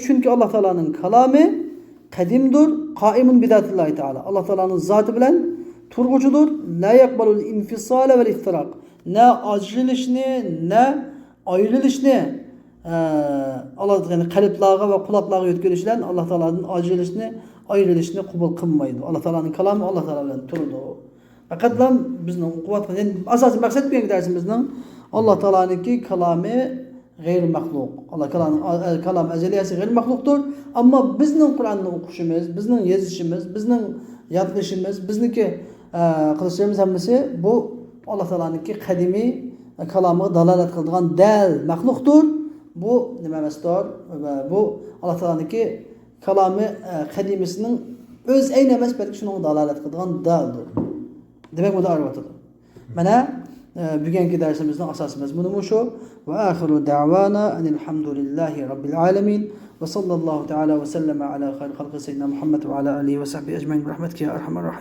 Çünkü Allah Teala'nın kelamı kadimdur, kaimun bidatillahi Teala. Allah Teala'nın zatı bilen turgucudur. La yakbalul infisale vel iftirak. Ne ayrılışını, ne ayrılışını Allah yani kalplarga ve kulaklarga yetkilişlen Allah Teala'nın ayrılışını, ayrılışını kabul kılmaydı. Allah Teala'nın kelamı Allah Teala bilen turdu. Fakat lan bizning kuvvet yani asası maksat bir dersimizden Allah Teala'nınki kelamı gayri mahluk. Allah Teala'nın kelam ezeliyesi gayri mahluktur. Ama bizning Kur'an'ı okuşumuz, bizning yazışımız, bizning yadlışımız, bizniki kılışlarımız hemmesi bu Allah Teala'nınki kadimi kelamı dalalet kıldıgan del mahluktur. Bu nimemestor ve bu Allah Teala'nınki kelamı kadimisinin öz eynemez belki şunun dalalet kıldıgan daldır. Demek bu da arvatıdır. Mana bugünkü dersimizin asasımız bunu şu ve ahiru da'vana enelhamdülillahi rabbil alamin ve sallallahu teala ve sellem ala hayr halqi seyyidina Muhammed ve ala alihi ve sahbihi ecmaîn bi rahmetike ya erhamer rahim.